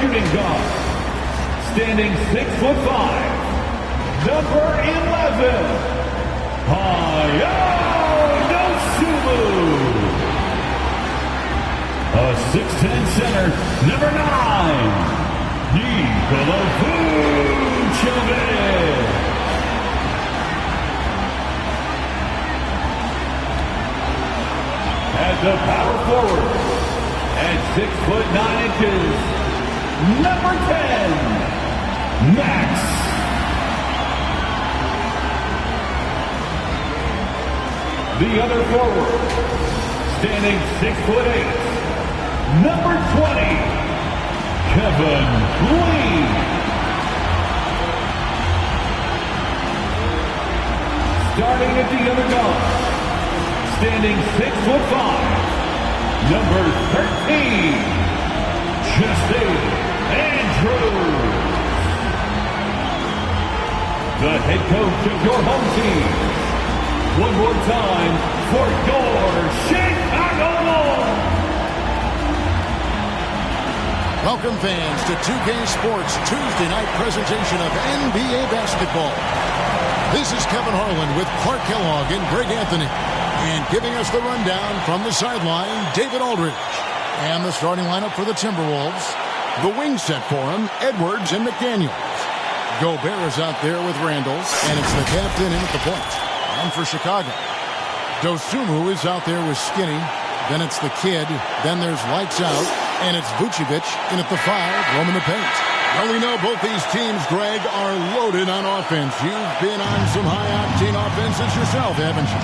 shooting guard. Standing 6'5", number 11, Hayao Dosunmu. A 6'10" center, number 9, Nikola Vucevic. At the power forward, at 6'9", number 10, Max. The other forward, standing 6'8", number 20, Kevin Lee. Starting at the other guard, standing 6'5", number 13, Justin Andrews. The head coach of your home team. One more time for your Chicago Bulls. Welcome fans to 2K Sports Tuesday night presentation of NBA basketball. This is Kevin Harlan with Clark Kellogg and Greg Anthony. And giving us the rundown from the sideline, David Aldridge. And the starting lineup for the Timberwolves. The wing set for him, Edwards and McDaniels. Gobert is out there with Randall, and it's the captain in at the point. And for Chicago, Dosunmu is out there with Skinny. Then it's the kid. Then there's lights out, and it's Vucevic in at the 5, roaming the paint. Well, we know both these teams, Greg, are loaded on offense. You've been on some high-octane offenses yourself, haven't you?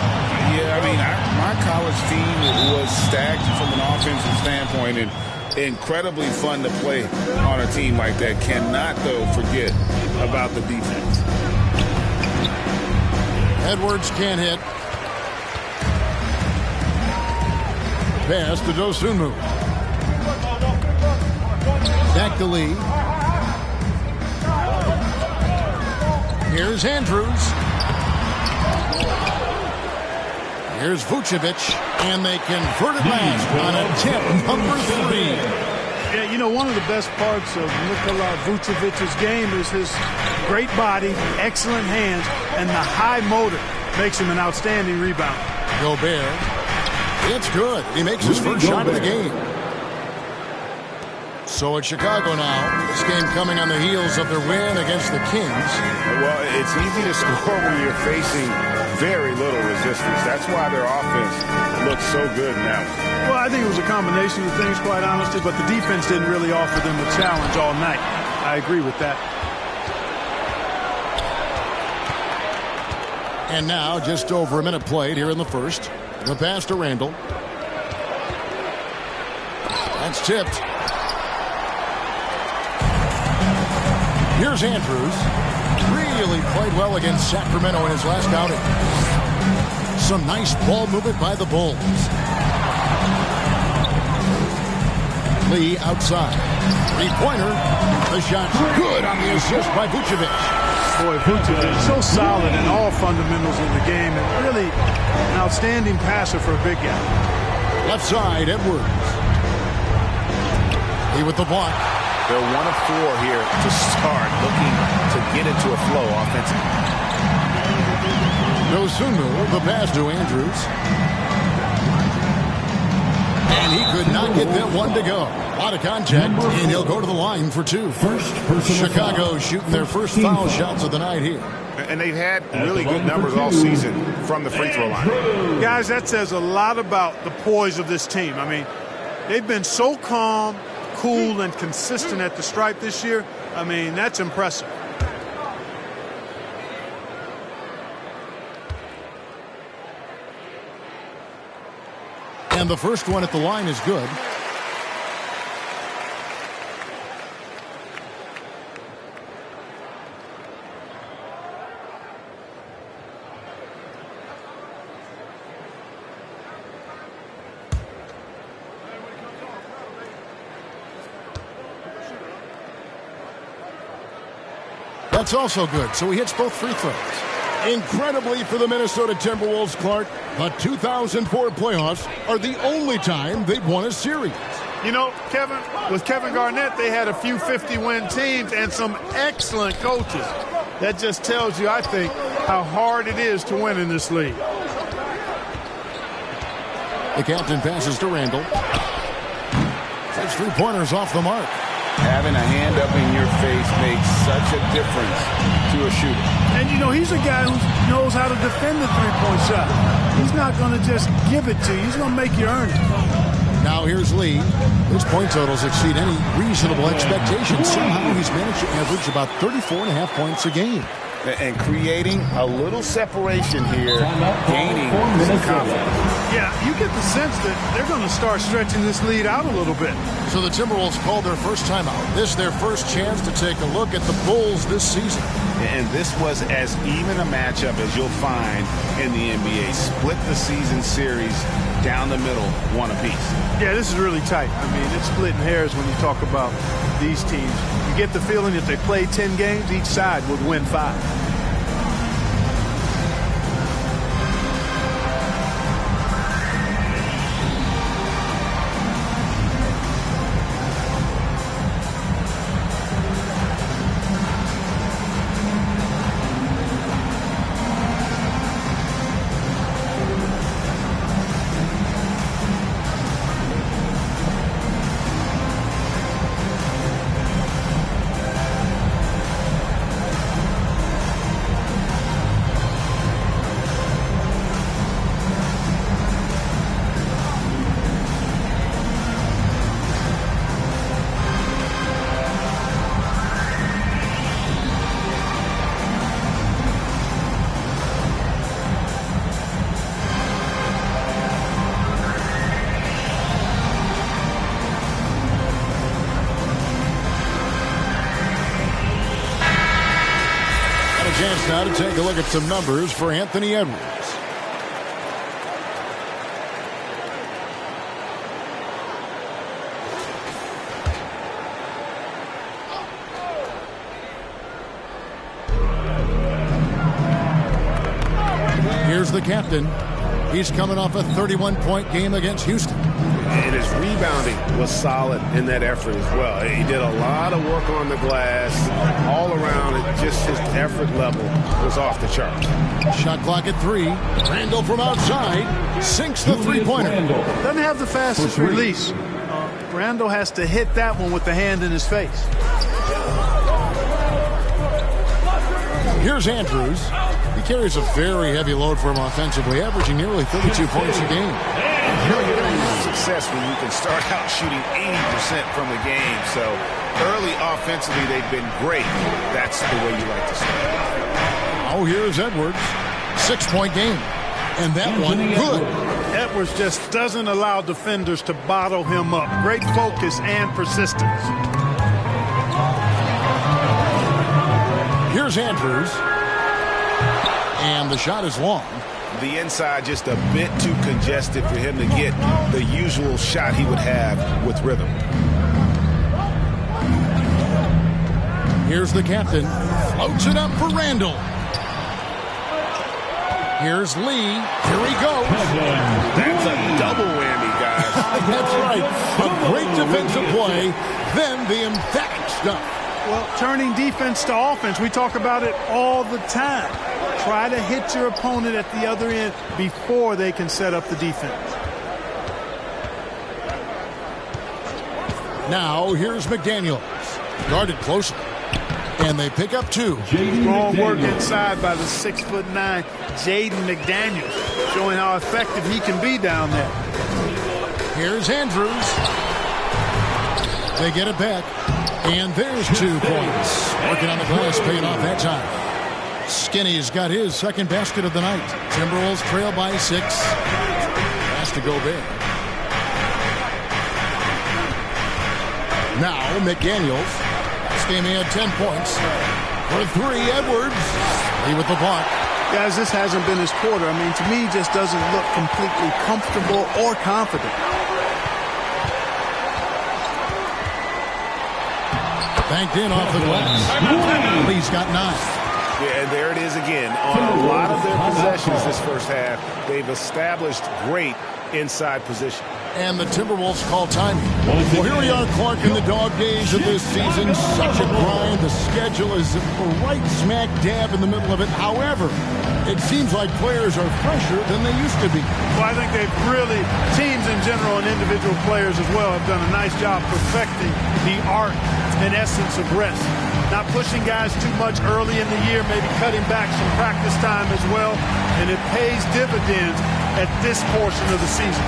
Yeah, I mean, my college team was stacked from an offensive standpoint, and incredibly fun to play on a team like that. Cannot, though, forget about the defense. Edwards can't hit. Pass to Dosunmu. Back to Lee. Here's Andrews. Here's Vucevic, and they convert it last on attempt number 3. Yeah, you know, one of the best parts of Nikola Vucevic's game is his great body, excellent hands, and the high motor makes him an outstanding rebounder. Gobert. It's good. He makes his first shot of the game. So it's Chicago now. This game coming on the heels of their win against the Kings. Well, it's easy to score when you're facing very little resistance. That's why their offense looks so good now. Well, I think it was a combination of things, quite honestly, but the defense didn't really offer them a challenge all night. I agree with that. And now, just over a minute played here in the first. The pass to Randall. That's tipped. Here's Andrews. Really played well against Sacramento in his last outing. Some nice ball movement by the Bulls. Lee outside. Three-pointer. The shot's good on the assist by Vucevic. Boy, Vucevic so solid in all fundamentals of the game, and really an outstanding passer for a big guy. Left side, Edwards. Lee with the block. They're 1 of 4 here to start, looking to get into a flow offensively. Dosunmu, the pass to Andrews. And he could not get that one to go. A lot of contact, and he'll go to the line for 2. Chicago shooting their first foul shots of the night here. And they've had really good numbers all season from the free throw line. Guys, that says a lot about the poise of this team. I mean, they've been so calm, cool, and consistent at the stripe this year. I mean, that's impressive. And the first one at the line is good. That's also good, so he hits both free throws. Incredibly for the Minnesota Timberwolves, Clark, the 2004 playoffs are the only time they've won a series. You know, Kevin, with Kevin Garnett, they had a few 50-win teams and some excellent coaches. That just tells you, I think, how hard it is to win in this league. The captain passes to Randall. 6 3-pointers off the mark. Having a hand up in your face makes such a difference to a shooter. And, you know, he's a guy who knows how to defend the three-point shot. He's not going to just give it to you. He's going to make you earn it. Now here's Lee. His point totals exceed any reasonable expectations. Somehow he's managed to average about 34.5 points a game. And creating a little separation here, gaining some confidence. Yeah, you get the sense that they're going to start stretching this lead out a little bit. So the Timberwolves called their first timeout. This is their first chance to take a look at the Bulls this season. And this was as even a matchup as you'll find in the NBA. Split the season series down the middle, one apiece. Yeah, this is really tight. I mean, it's splitting hairs when you talk about these teams. You get the feeling if they play 10 games, each side would win 5. Chance now to take a look at some numbers for Anthony Edwards. Here's the captain. He's coming off a 31-point game against Houston. And his rebounding was solid in that effort as well. He did a lot of work on the glass. All around, just his effort level was off the charts. Shot clock at 3. Randall from outside sinks the three-pointer. Doesn't have the fastest release. Randall has to hit that one with the hand in his face. Here's Andrews. He carries a very heavy load for him offensively, averaging nearly 32 points a game. You know you're going to have success when you can start out shooting 80% from the game. So early offensively, they've been great. That's the way you like to start. Oh, here's Edwards. 6-point game. And that one, good. Edwards just doesn't allow defenders to bottle him up. Great focus and persistence. Here's Andrews. And the shot is long. The inside just a bit too congested for him to get the usual shot he would have with rhythm. Here's the captain. Floats it up for Randall. Here's Lee. Here he goes. That's a double whammy, guys. That's right. A great defensive play, then the emphatic stuff. Well, turning defense to offense, we talk about it all the time. Try to hit your opponent at the other end before they can set up the defense. Now, here's McDaniels. Guarded closely. And they pick up 2. Strong work inside by the 6'9" Jaden McDaniels, showing how effective he can be down there. Here's Andrews. They get it back. And there's 2 points. Working on the glass, paying off that time. Skinny's got his second basket of the night. Timberwolves trail by 6. Has to go big. Now McDaniels. Last game he had 10 points. For 3, Edwards. Lee with the block. Guys, this hasn't been his quarter. I mean, to me, he just doesn't look completely comfortable or confident. Banked in off the glass. Lee's got 9. Yeah, and there it is again. On a lot of their possessions this first half, they've established great inside position. And the Timberwolves call timing. Well, here we are, Clark, in the dog days of this season. Such a grind. The schedule is right smack dab in the middle of it. However, it seems like players are fresher than they used to be. Well, I think they've really, teams in general and individual players as well, have done a nice job perfecting the art and essence of rest. Not pushing guys too much early in the year, maybe cutting back some practice time as well. And it pays dividends at this portion of the season.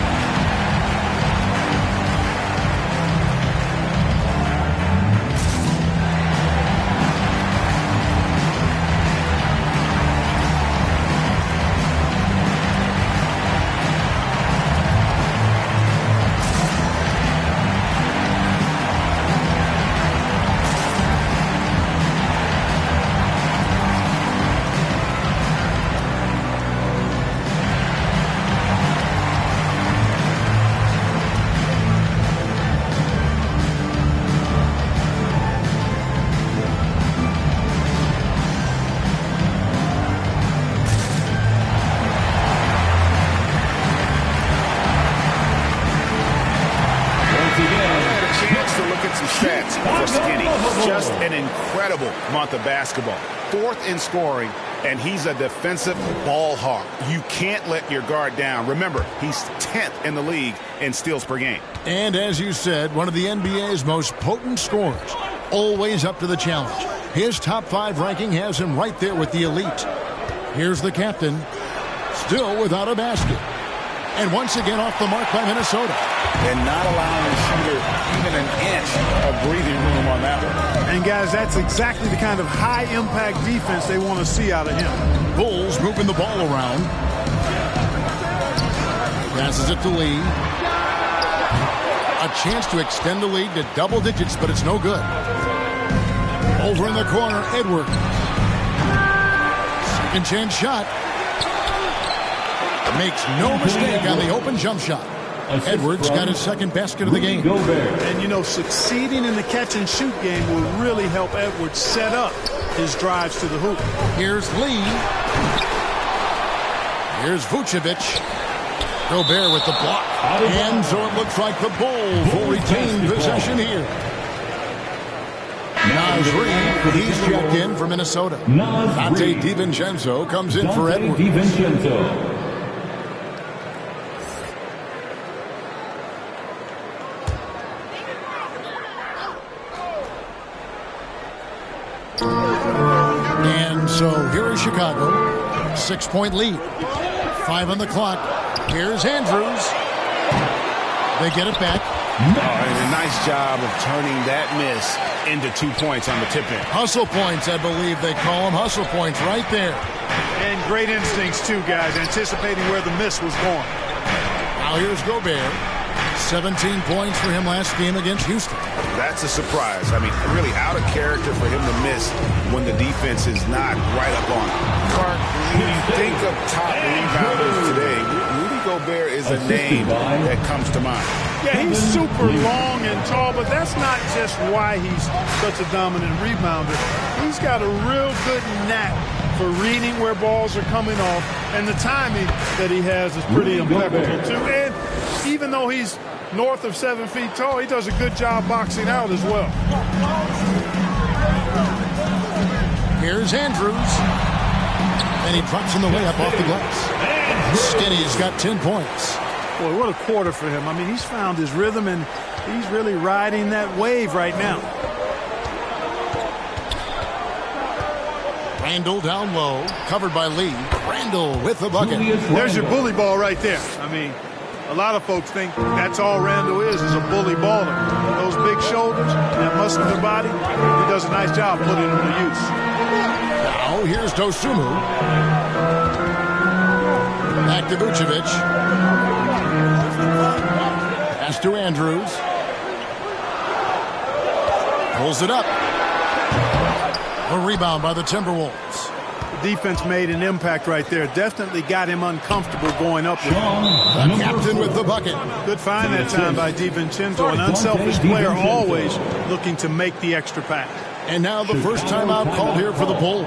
Month of basketball, 4th in scoring, and he's a defensive ball hawk. You can't let your guard down. Remember, he's 10th in the league in steals per game. And as you said, one of the NBA's most potent scorers, always up to the challenge. His top 5 ranking has him right there with the elite. Here's the captain, still without a basket. And once again off the mark by Minnesota. And not allowing the shooter even an inch of breathing room on that one. And guys, that's exactly the kind of high-impact defense they want to see out of him. Bulls moving the ball around. Passes it to Lee. A chance to extend the lead to double digits, but it's no good. Over in the corner, Edwards. Second chance shot. Makes no mistake on the open jump shot. Edwards got his second basket of the game. And, you know, succeeding in the catch-and-shoot game will really help Edwards set up his drives to the hoop. Here's Lee. Here's Vucevic. Gobert with the block. And so it looks like the Bulls will retain possession here. Naz Reid, he's checked in for Minnesota. Dante DiVincenzo comes in for Edwards. And so here is Chicago. 6-point lead. 5 on the clock. Here's Andrews. They get it back. A nice job of turning that miss into 2 points on the tip-in. Hustle points, I believe they call them. Hustle points right there. And great instincts, too, guys, anticipating where the miss was going. Now here's Gobert. 17 points for him last game against Houston. That's a surprise. I mean, really out of character for him to miss when the defense is not right up on him. Clark, when you think of top rebounders today, Rudy Gobert is a name that comes to mind. Yeah, he's super long and tall, but that's not just why he's such a dominant rebounder. He's got a real good knack for reading where balls are coming off, and the timing that he has is pretty impeccable, too. And even though he's north of 7 feet tall, he does a good job boxing out as well. Here's Andrews. And he drops in the layup off the glass. Skinny's got 10 points. Boy, what a quarter for him. I mean, he's found his rhythm, and he's really riding that wave right now. Randall down low, covered by Lee. Randall with the bucket. There's your bully ball right there. I mean, a lot of folks think that's all Randall is a bully baller. Those big shoulders, that muscular body, he does a nice job putting them to use. Now here's Dosunmu. Back to Vucevic. Pass to Andrews. Pulls it up. A rebound by the Timberwolves. The defense made an impact right there. Definitely got him uncomfortable going up with him. The captain with the bucket. Good find that time by DiVincenzo. An unselfish player, always looking to make the extra pass. And now the first timeout called here for the Bulls.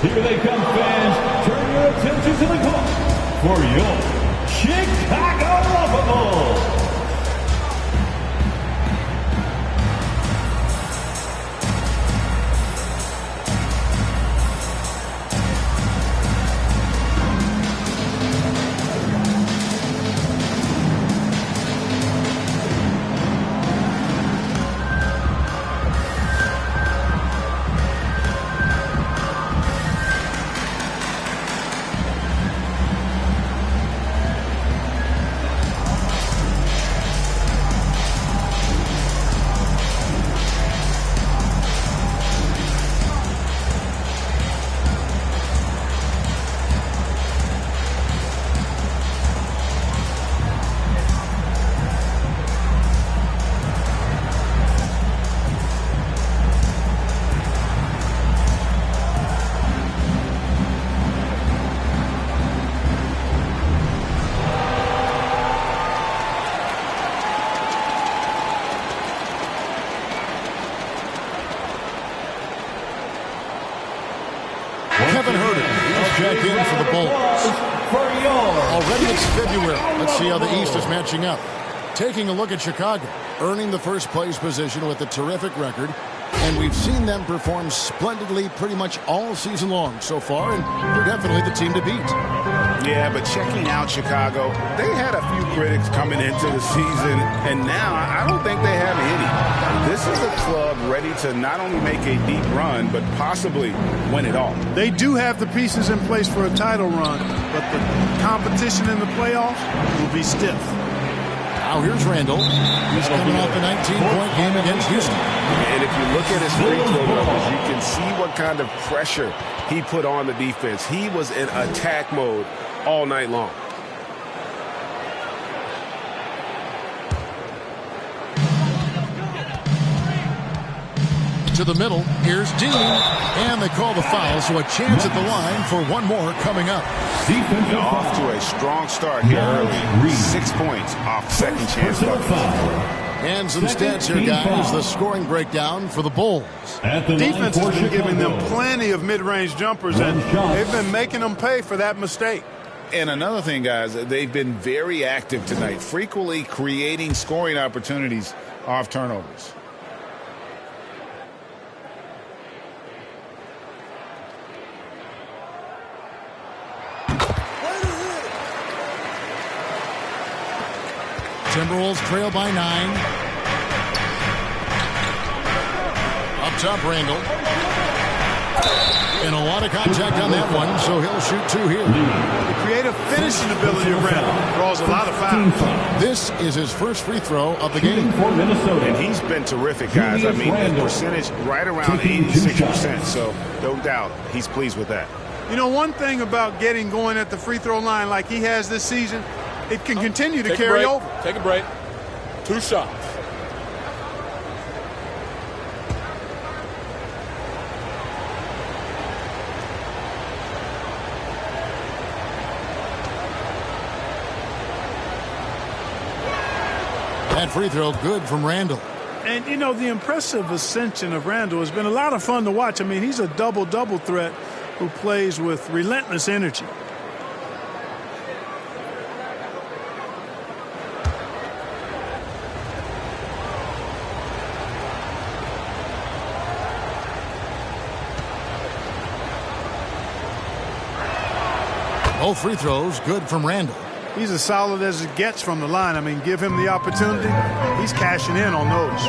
Here they come, fans. Turn your attention to the clock for your Chicago Bulls. Kevin Huerter. He's checked in for the Bulls. Already it's February. Let's see how the East is matching up. Taking a look at Chicago, earning the first place position with a terrific record. And we've seen them perform splendidly pretty much all season long so far, and they're definitely the team to beat. Yeah, but checking out Chicago, they had a few critics coming into the season, and now I don't think they have any. This is a club ready to not only make a deep run, but possibly win it all. They do have the pieces in place for a title run, but the competition in the playoffs will be stiff. Now here's Randall. He's coming off a 19-point game against Houston. And if you look at his free throw numbers, you can see what kind of pressure he put on the defense. He was in attack mode all night long. To the middle, here's Dean, and they call the foul, so a chance at the line for one more coming up. Off to a strong start here early. 6 points off second chance bucket. And some stats here, guys. The scoring breakdown for the Bulls. Defense has been giving them plenty of mid-range jumpers, and they've been making them pay for that mistake. And another thing, guys, they've been very active tonight, frequently creating scoring opportunities off turnovers. Timberwolves trail by 9. Up top, Randall. And a lot of contact on that one, so he'll shoot 2 here. The creative finishing ability of Randall draws a lot of fouls. This is his first free throw of the game. And he's been terrific, guys. I mean, his percentage right around 86%, so no doubt he's pleased with that. You know, one thing about getting going at the free throw line like he has this season, it can continue to carry over. Take a break. 2 shots. That free throw good from Randall. And, you know, the impressive ascension of Randall has been a lot of fun to watch. I mean, he's a double-double threat who plays with relentless energy. Both free throws good from Randall. He's as solid as it gets from the line. I mean, give him the opportunity. He's cashing in on those.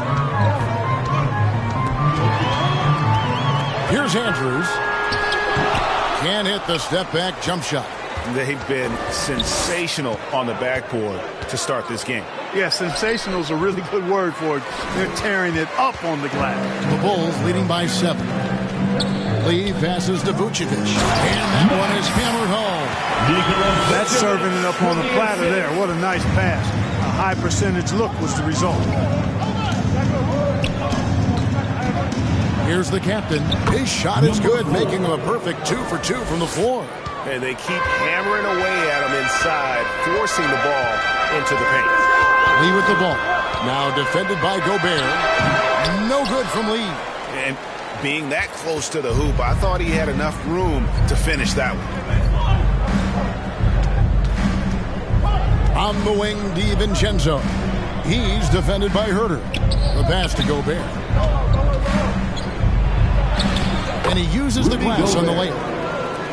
Here's Andrews. Can't hit the step-back jump shot. They've been sensational on the backboard to start this game. Yeah, sensational is a really good word for it. They're tearing it up on the glass. The Bulls leading by 7. Lee passes to Vucevic. And that one is hammered home. That's serving it up on the platter there. What a nice pass. A high percentage look was the result. Here's the captain. His shot is good, making him a perfect 2 for 2 from the floor. And they keep hammering away at him inside, forcing the ball into the paint. Lee with the ball. Now defended by Gobert. No good from Lee. And being that close to the hoop, I thought he had enough room to finish that one. On the wing, DiVincenzo. He's defended by Huerter. The pass to Gobert. And he uses the glass on the layup.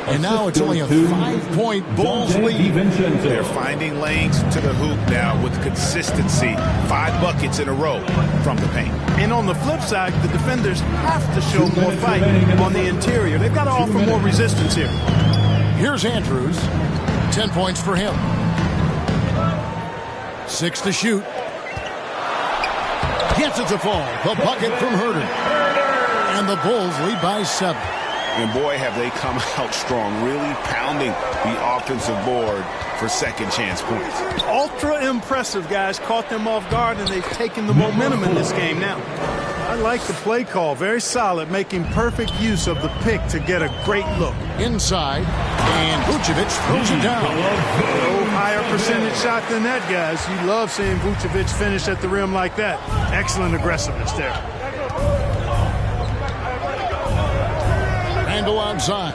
And now it's only a 5-point Bulls lead. They're finding lanes to the hoop now with consistency. 5 buckets in a row from the paint. And on the flip side, the defenders have to show more fight on the interior. They've got to offer more resistance here. Here's Andrews. 10 points for him. 6 to shoot. Gets it to fall. The bucket from Huerter. And the Bulls lead by 7. And boy, have they come out strong, really pounding the offensive board for second chance points. Ultra impressive, guys. Caught them off guard, and they've taken the momentum in this game now. I like the play call. Very solid, making perfect use of the pick to get a great look. Inside, and Vucevic throws it down. No higher percentage shot than that, guys. You love seeing Vucevic finish at the rim like that. Excellent aggressiveness there. Randall outside.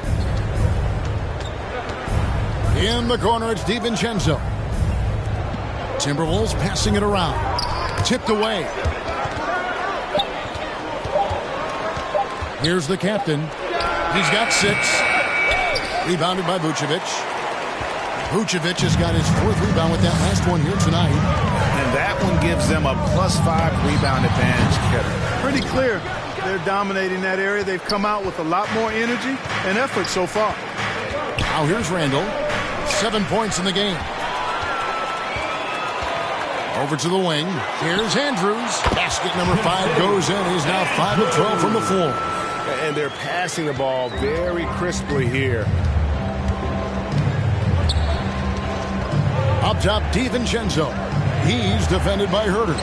In the corner, it's DiVincenzo. Timberwolves passing it around. Tipped away. Here's the captain. He's got 6. Rebounded by Vucevic. Vucevic has got his 4th rebound with that last one here tonight. And that one gives them a +5 rebound advantage, Kevin. Pretty clear. They're dominating that area. They've come out with a lot more energy and effort so far. Now here's Randall. 7 points in the game. Over to the wing. Here's Andrews. Basket number 5 goes in. He's now 5 of 12 from the floor. And they're passing the ball very crisply here. Up top, DiVincenzo. He's defended by Herter.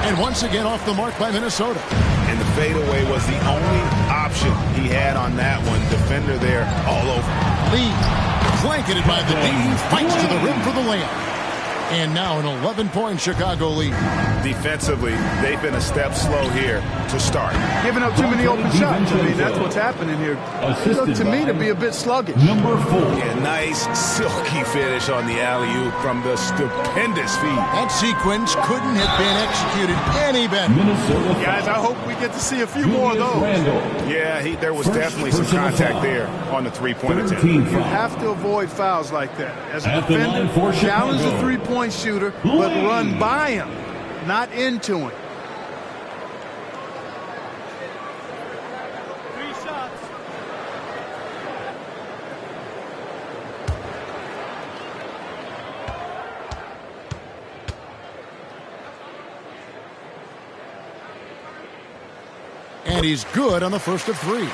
And once again off the mark by Minnesota. And the fadeaway was the only option he had on that one. Defender there all over. Lee, blanketed by the D. He fights to the rim for the layup. And now an 11-point Chicago lead. Defensively, they've been a step slow here to start. Giving up too many open shots. I mean, that's what's happening here. It looked to me to be a bit sluggish. Number 4. Yeah, nice silky finish on the alley-oop from the stupendous feed. That sequence couldn't have been executed any better. Minnesota. Guys, I hope we get to see a few more of those. Randall. Yeah, there was definitely some contact there on the three-point attempt. 13 You have to avoid fouls like that. As a At the line defender, for challenge the Chicago. three-point shooter, but run by him, not into him. And he's good on the first of 3.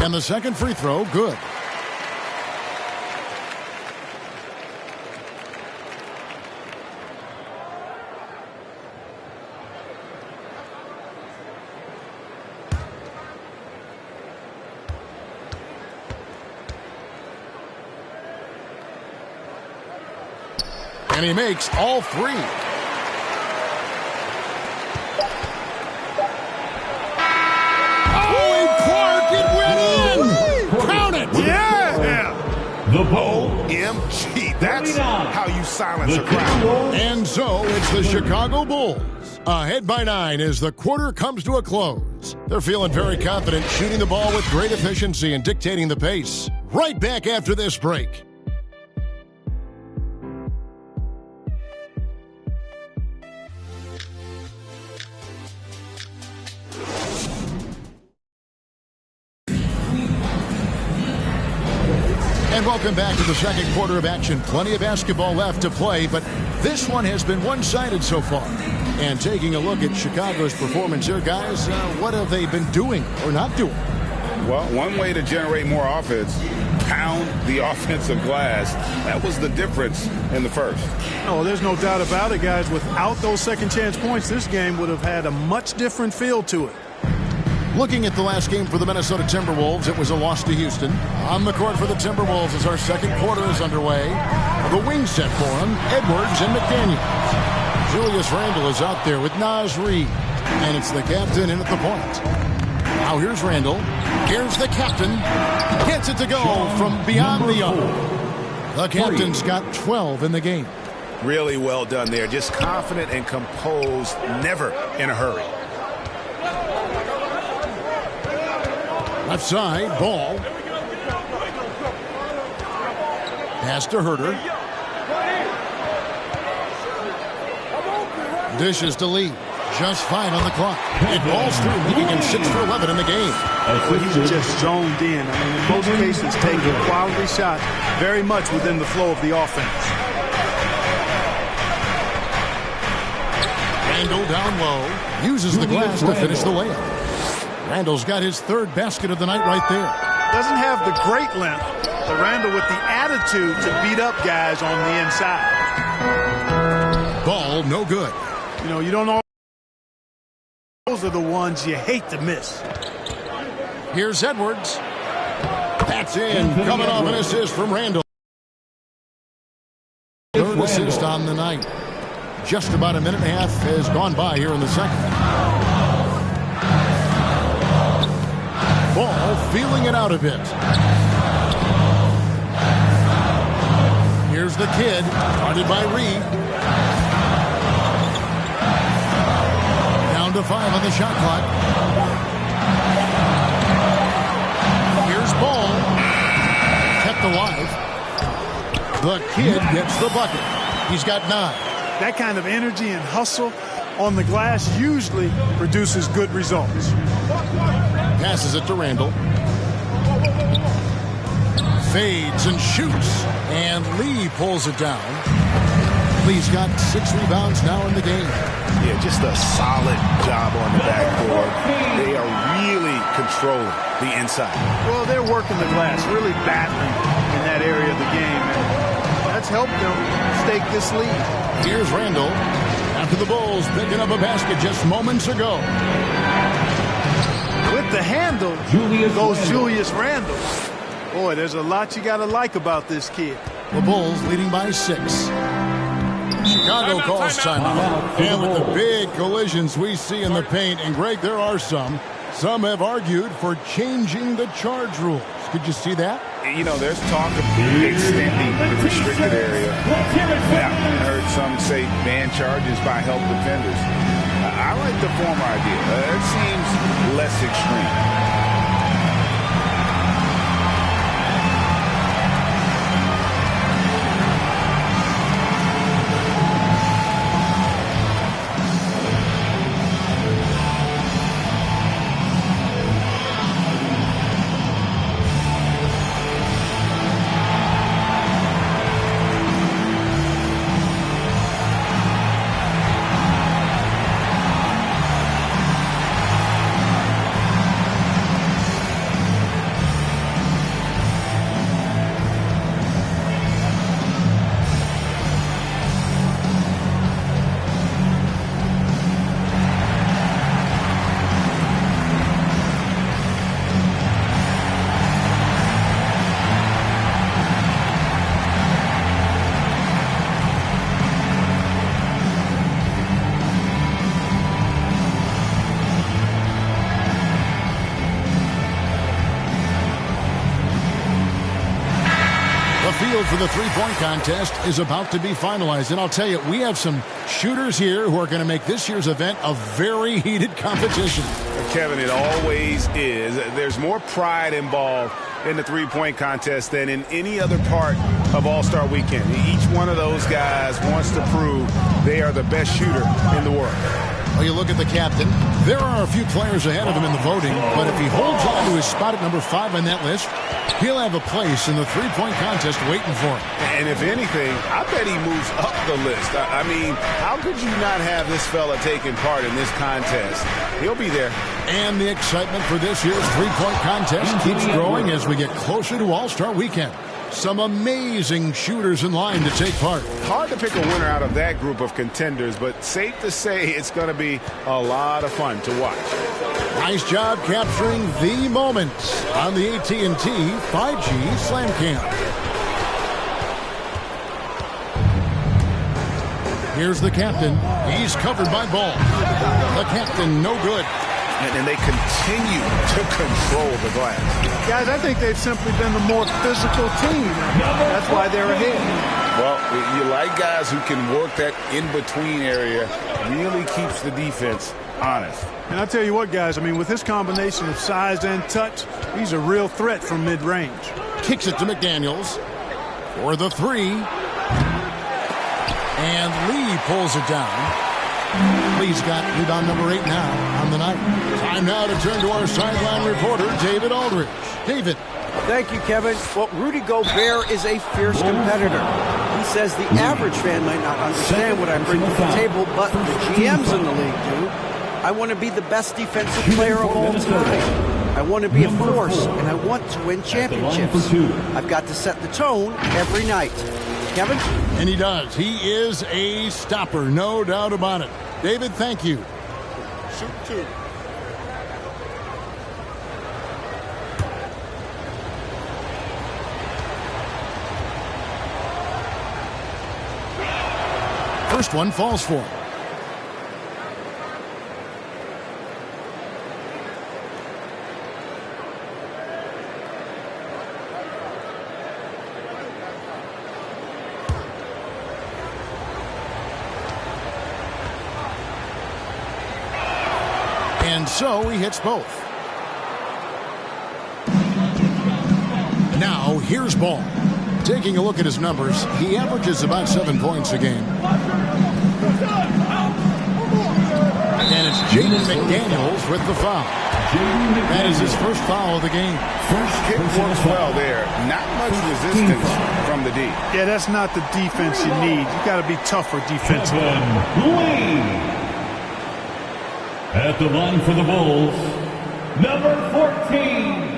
And the second free throw, good. And he makes all 3. The ball. OMG, that's how you silence a crowd. And so it's the Chicago Bulls. Ahead by 9 as the quarter comes to a close. They're feeling very confident, shooting the ball with great efficiency and dictating the pace. Right back after this break. And welcome back to the second quarter of action. Plenty of basketball left to play, but this one has been one-sided so far. And taking a look at Chicago's performance here, guys, what have they been doing or not doing? Well, one way to generate more offense, pound the offensive glass. That was the difference in the first. Oh, there's no doubt about it, guys. Without those second chance points, this game would have had a much different feel to it. Looking at the last game for the Minnesota Timberwolves, it was a loss to Houston. On the court for the Timberwolves as our second quarter is underway. The wing set for them, Edwards and McDaniels. Julius Randle is out there with Naz Reid. And it's the captain in at the point. Now here's Randle. Here's the captain. Gets it to go from beyond the arc. The captain's got 12 in the game. Really well done there. Just confident and composed, never in a hurry. Left side, Ball. Pass to Herter. Dishes to Lee. Just 5 on the clock. It balls through, making him 6 for 11 in the game. He's just zoned in. I mean, in most cases, taking quality shots very much within the flow of the offense. Randle down low. Uses the glass to finish the layup. Randle's got his 3rd basket of the night right there. Doesn't have the great length, but Randle with the attitude to beat up guys on the inside. Ball, no good. You know, you don't know. Those are the ones you hate to miss. Here's Edwards. That's in. Coming off an assist from Randall. Third assist on the night. Just about a minute and a half has gone by here in the second. Ball feeling it out a bit. Here's the kid, guarded by Reed. Down to 5 on the shot clock. Here's Ball. Kept alive. The kid gets the bucket. He's got 9. That kind of energy and hustle on the glass usually produces good results. Passes it to Randall. Fades and shoots. And Lee pulls it down. Lee's got 6 rebounds now in the game. Yeah, just a solid job on the backboard. They are really controlling the inside. Well, they're working the glass, really battling in that area of the game. And that's helped them stake this lead. Here's Randall. After the Bulls picking up a basket just moments ago. With the handle goes Julius Randle. Boy, there's a lot you got to like about this kid. The Bulls leading by 6. Chicago calls timeout. And with the big collisions we see in the paint, and Greg, there are some have argued for changing the charge rules. Could you see that? You know, there's talk of extending the restricted area. I've heard some say ban charges by help defenders. I like the former idea. It seems less extreme. For the three-point contest is about to be finalized. And I'll tell you, we have some shooters here who are going to make this year's event a very heated competition. Kevin, it always is. There's more pride involved in the three-point contest than in any other part of All-Star Weekend. Each one of those guys wants to prove they are the best shooter in the world. Well, you look at the captain. There are a few players ahead of him in the voting, but if he holds on to his spot at number 5 on that list, he'll have a place in the three-point contest waiting for him. And if anything, I bet he moves up the list. I mean, how could you not have this fella taking part in this contest? He'll be there. And the excitement for this year's three-point contest keeps growing as we get closer to All-Star Weekend. Some amazing shooters in line to take part. Hard to pick a winner out of that group of contenders, but safe to say it's going to be a lot of fun to watch. Nice job capturing the moments on the AT&T 5G Slam Cam. Here's the captain. He's covered by Ball. The captain, no good. And they continue to control the glass. Guys, I think they've simply been the more physical team. That's why they're ahead. Well, you like guys who can work that in-between area. Really keeps the defense honest. And I'll tell you what, guys, I mean, with this combination of size and touch, he's a real threat from mid-range. Kicks it to McDaniels for the 3. And Lee pulls it down. Lee's got rebound number 8 now on the night. Time now to turn to our sideline reporter, David Aldridge. David. Thank you, Kevin. Well, Rudy Gobert is a fierce competitor. He says the average fan might not understand what I bring to the table, but the GMs in the league do. I want to be the best defensive player of all time. I want to be a force, and I want to win championships. I've got to set the tone every night. Kevin? And he does. He is a stopper, no doubt about it. David, thank you. Shoot 2. first one falls for him. And so he hits both. Now here's Ball. Taking a look at his numbers, he averages about 7 points a game. And it's Jaden McDaniels with the foul. That is his first foul of the game. Hit works well there. Not much resistance from the D. Yeah, that's not the defense you need. You got to be tougher defensively. At the line for the Bulls, number 14.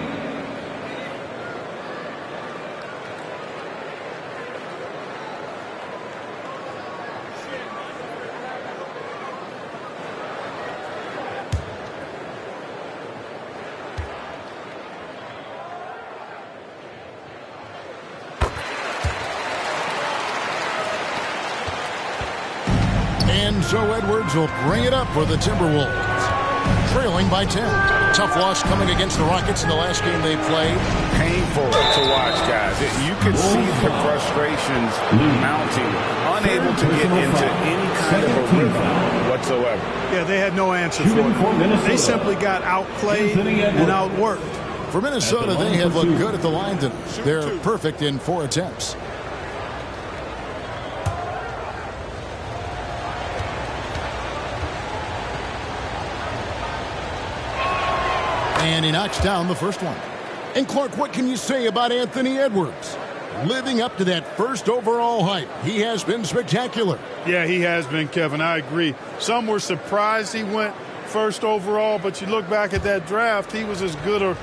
And so Edwards will bring it up for the Timberwolves. Trailing by 10. Tough loss coming against the Rockets in the last game they played. Painful to watch, guys. You could see the frustrations mounting, unable to get into any kind of a rhythm whatsoever. Yeah, they had no answer for it. They simply got outplayed and outworked. For Minnesota, they have looked good at the line tonight. They're perfect in 4 attempts. And he knocks down the first one. And Clark, what can you say about Anthony Edwards? Living up to that first overall hype, he has been spectacular. Yeah, he has been, Kevin. I agree. Some were surprised he went first overall, but you look back at that draft, he was as good a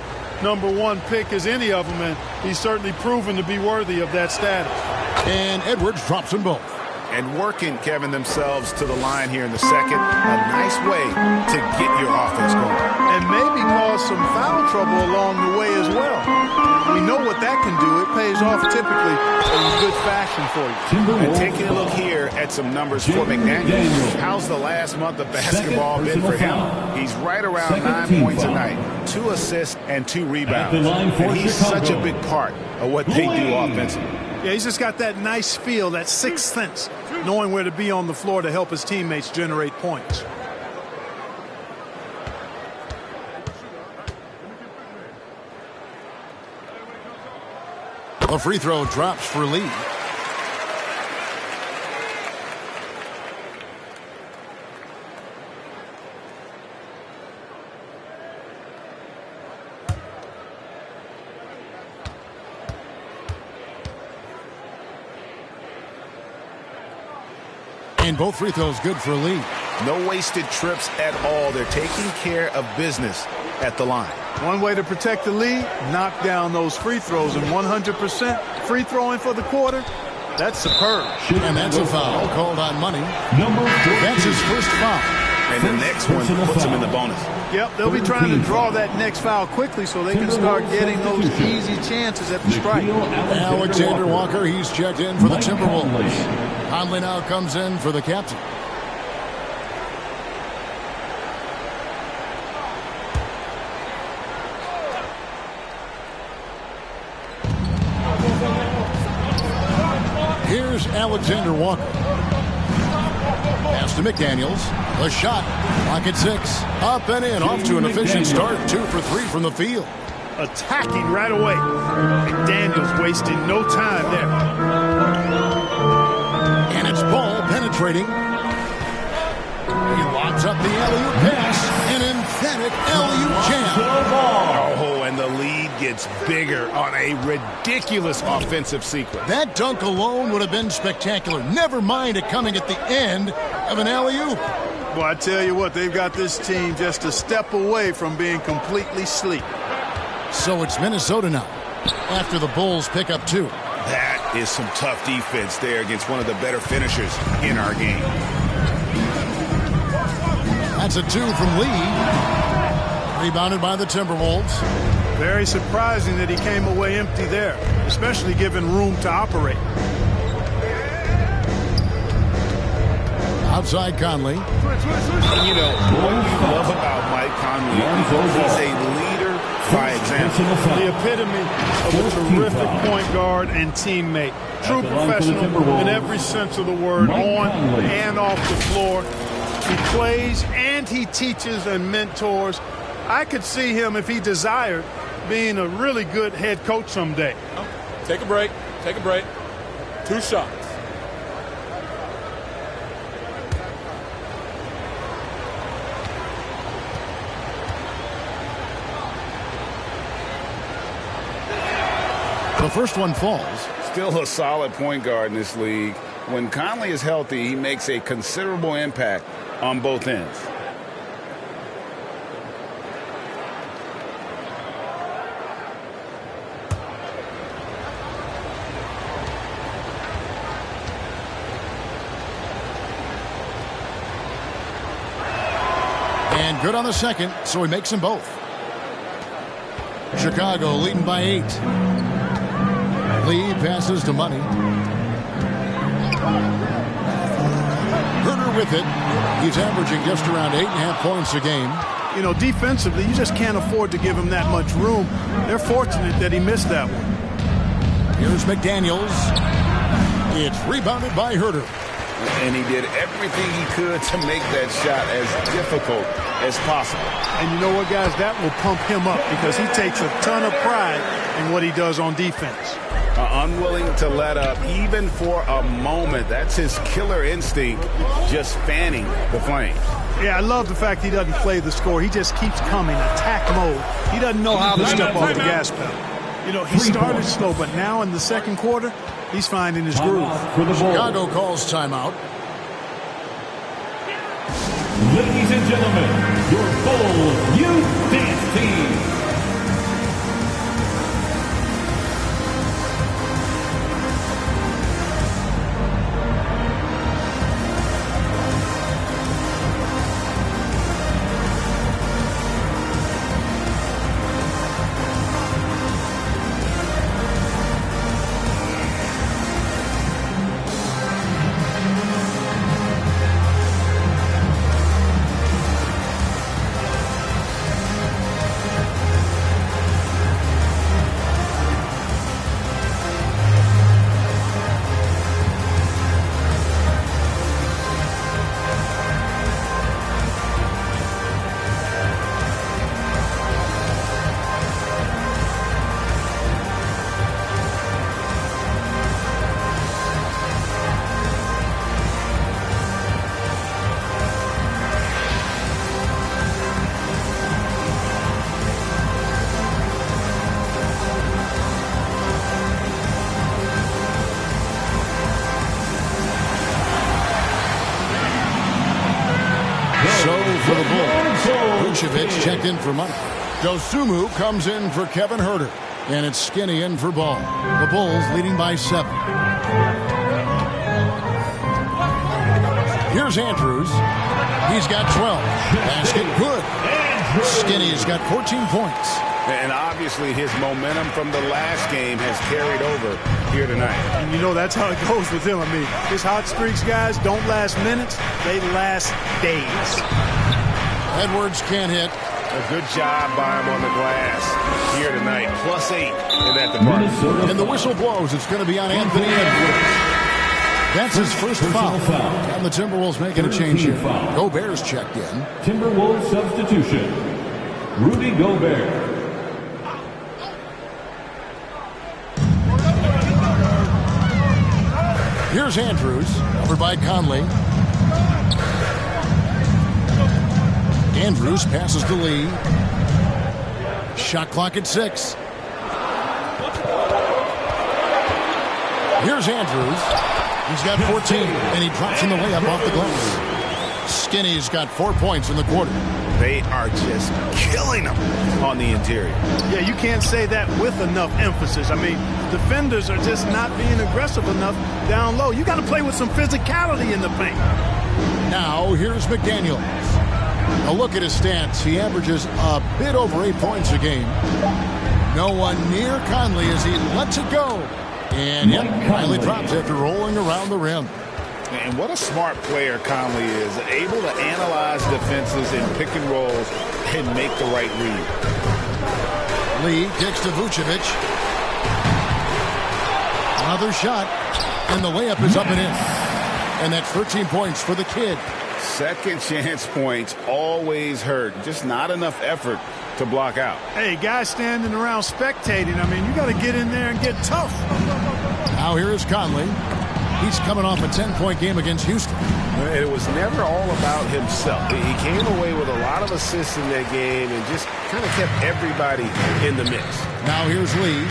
#1 pick as any of them, and he's certainly proven to be worthy of that status. And Edwards drops them both. And working, Kevin, themselves to the line here in the second. A nice way to get your offense going. And maybe cause some foul trouble along the way as well. We know what that can do. It pays off typically in good fashion for you. And taking a look here at some numbers for McDaniels. How's the last month of basketball been for him? He's right around 9 points a night, 2 assists and 2 rebounds. And he's such a big part of what they do offensively. Yeah, he's just got that nice feel, that sixth sense, knowing where to be on the floor to help his teammates generate points. A free throw drops for Lee. And both free throws good for Lee. No wasted trips at all. They're taking care of business at the line. One way to protect the lead, knock down those free throws, and 100% free throwing for the quarter, that's superb. And that's a foul called on Money. That's his first foul. And the next one puts him in the bonus. Yep, they'll be trying to draw that next foul quickly so they can start getting those easy chances at the strike. Alexander Walker, he's checked in for the Timberwolves. Conley now comes in for the captain. Here's Alexander Walker. Pass to McDaniels. A shot. Clock at 6. Up and in. Off to an efficient start. 2 for 3 from the field. Attacking right away. McDaniels wasting no time there. And it's Ball penetrating. He lobs up the alley-oop pass. An emphatic alley-oop jam. Oh, and the lead gets bigger on a ridiculous offensive sequence. That dunk alone would have been spectacular. Never mind it coming at the end of an alley-oop. Well, I tell you what, they've got this team just a step away from being completely sleep. So it's Minnesota now, after the Bulls pick up 2. That is some tough defense there against one of the better finishers in our game. That's a 2 from Lee. Rebounded by the Timberwolves. Very surprising that he came away empty there, especially given room to operate. Outside Conley. And you know, what you love about Mike Conley, he's a leader by example. The epitome of a terrific point guard and teammate. True professional in every sense of the word, on and off the floor. He plays and he teaches and mentors. I could see him, if he desired, being a really good head coach someday. Take a break. Take a break. 2 shots. The first one falls. Still a solid point guard in this league. When Conley is healthy, he makes a considerable impact on both ends. And good on the second, so he makes them both. Chicago leading by 8. Lee passes to Money. Herder with it. He's averaging just around 8.5 points a game. You know, defensively, you just can't afford to give him that much room. They're fortunate that he missed that one. Here's McDaniels. It's rebounded by Herder. And he did everything he could to make that shot as difficult as possible. And you know what, guys? That will pump him up because he takes a ton of pride in what he does on defense. Unwilling to let up even for a moment. That's his killer instinct, just fanning the flames. Yeah, I love the fact he doesn't play the score. He just keeps coming, attack mode. He doesn't know how to step off the gas pedal. You know, he started slow, but now in the second quarter, he's finding his groove. Chicago calls timeout. Ladies and gentlemen, your Bulls Youth Dance Team. For the Bulls, Vucevic checked in for Money. Dosunmu comes in for Kevin Herder. And it's Skinny in for Ball. The Bulls leading by 7. Here's Andrews. He's got 12. Basket good. Skinny's got 14 points. And obviously his momentum from the last game has carried over here tonight. And you know that's how it goes with him. I mean, his hot streaks, guys, don't last minutes. They last days. Edwards can't hit. A good job by him on the glass here tonight. +8 in that department. And the whistle blows. It's going to be on Anthony Edwards. That's his first foul. And the Timberwolves making a change here. Gobert's checked in. Timberwolves substitution. Rudy Gobert. Here's Andrews, covered by Conley. Andrews passes to Lee. Shot clock at 6. Here's Andrews. He's got 14, and he drops in the layup off the glass. Skinny's got 4 points in the quarter. They are just killing them on the interior. Yeah, you can't say that with enough emphasis. I mean, defenders are just not being aggressive enough down low. You got to play with some physicality in the paint. Now, here's McDaniels. A look at his stats. He averages a bit over 8 points a game. No one near Conley as he lets it go. And yep, finally drops after rolling around the rim. And what a smart player Conley is, able to analyze defenses in pick and rolls and make the right read. Lee kicks to Vucevic. Another shot, and the layup is up and in. And that's 13 points for the kid. Second chance points always hurt. Just not enough effort to block out. Hey, guys standing around spectating. I mean, you got to get in there and get tough. Now here is Conley. He's coming off a 10-point game against Houston. It was never all about himself. He came away with a lot of assists in that game and just kind of kept everybody in the mix. Now here's Lee.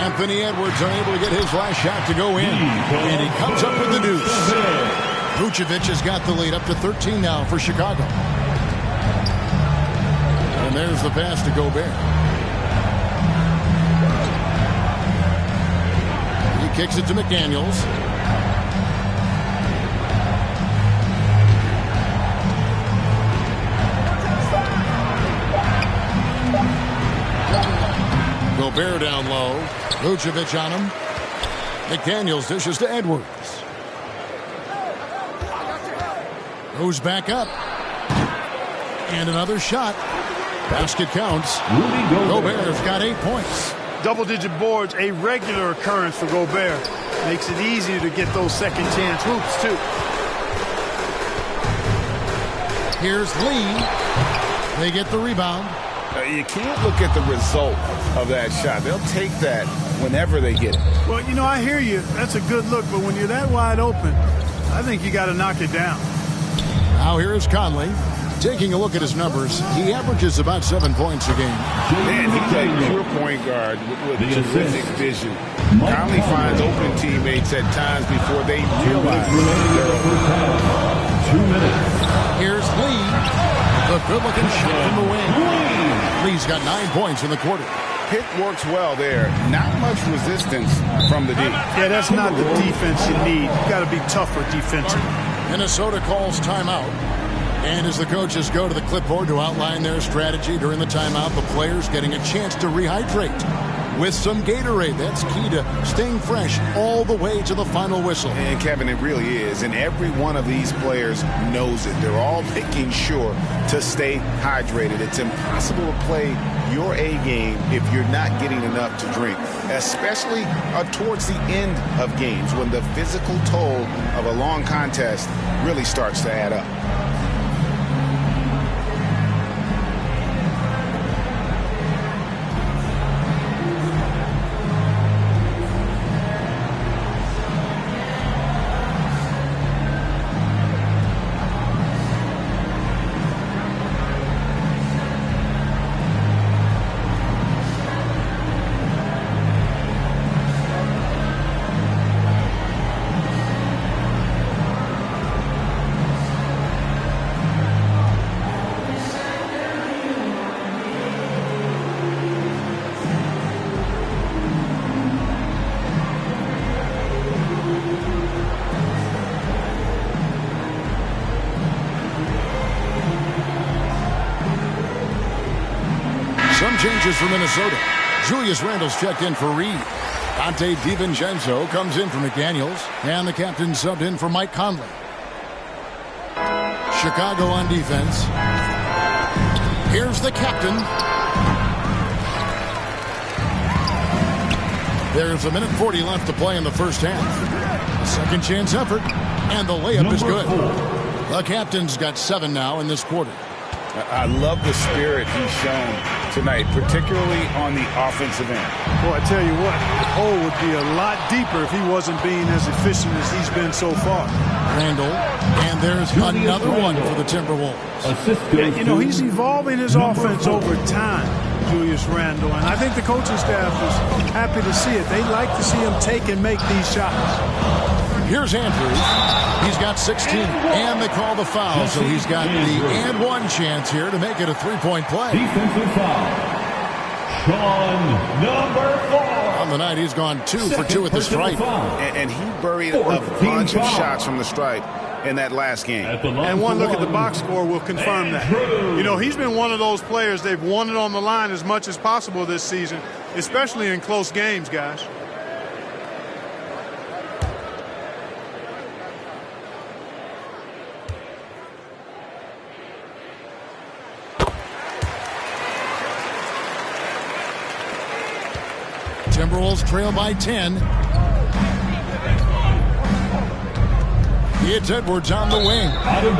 Anthony Edwards unable to get his last shot to go in. And he comes up with the deuce. Vucevic has got the lead up to 13 now for Chicago. And there's the pass to Gobert. He kicks it to McDaniels. Gobert down low. Vucevic on him. McDaniels dishes to Edwards. Goes back up. And another shot. Basket counts. Gobert's got 8 points. Double-digit boards, a regular occurrence for Gobert. Makes it easier to get those second-chance hoops, too. Here's Lee. They get the rebound. You can't look at the result of that shot. They'll take that whenever they get it. Well, you know, I hear you. That's a good look, but when you're that wide open, I think you got to knock it down. Now here is Conley. Taking a look at his numbers, he averages about 7 points a game. Man, he played pure point guard with terrific vision. Conley finds open teammates at times before they realize they're open. 2 minutes. Here's Lee. The good-looking shot from the wing. Lee's got 9 points in the quarter. Pick works well there. Not much resistance from the D. Yeah, that's not the defense you need. You got to be tougher defensively. Minnesota calls timeout. And as the coaches go to the clipboard to outline their strategy during the timeout, the players getting a chance to rehydrate with some Gatorade. That's key to staying fresh all the way to the final whistle. And Kevin, it really is. And every one of these players knows it. They're all making sure to stay hydrated. It's impossible to play your A game if you're not getting enough to drink, especially towards the end of games when the physical toll of a long contest really starts to add up. Changes for Minnesota. Julius Randle's checked in for Reed. Dante DiVincenzo comes in for McDaniels. And the captain subbed in for Mike Conley. Chicago on defense. Here's the captain. There's 1:40 left to play in the first half. Second chance effort. And the layup is good. The captain's got 7 now in this quarter. I love the spirit he's shown tonight, particularly on the offensive end. Boy, I tell you what, the hole would be a lot deeper if he wasn't being as efficient as he's been so far. Randle, and there's another one for the Timberwolves. Yeah, you know, he's evolving his offense over time, Julius Randle, and I think the coaching staff is happy to see it. They like to see him take and make these shots. Here's Andrews. He's got 16, and they call the foul, so he's got the and one chance here to make it a three-point play. Defensive foul. Sean, number 4. On the night, he's gone 2 for 2 at the stripe. And he buried a bunch of shots from the stripe in that last game. And one look at the box score will confirm that. You know, he's been one of those players, they've won it on the line as much as possible this season, especially in close games, guys. Timberwolves trail by 10. It's Edwards on the wing.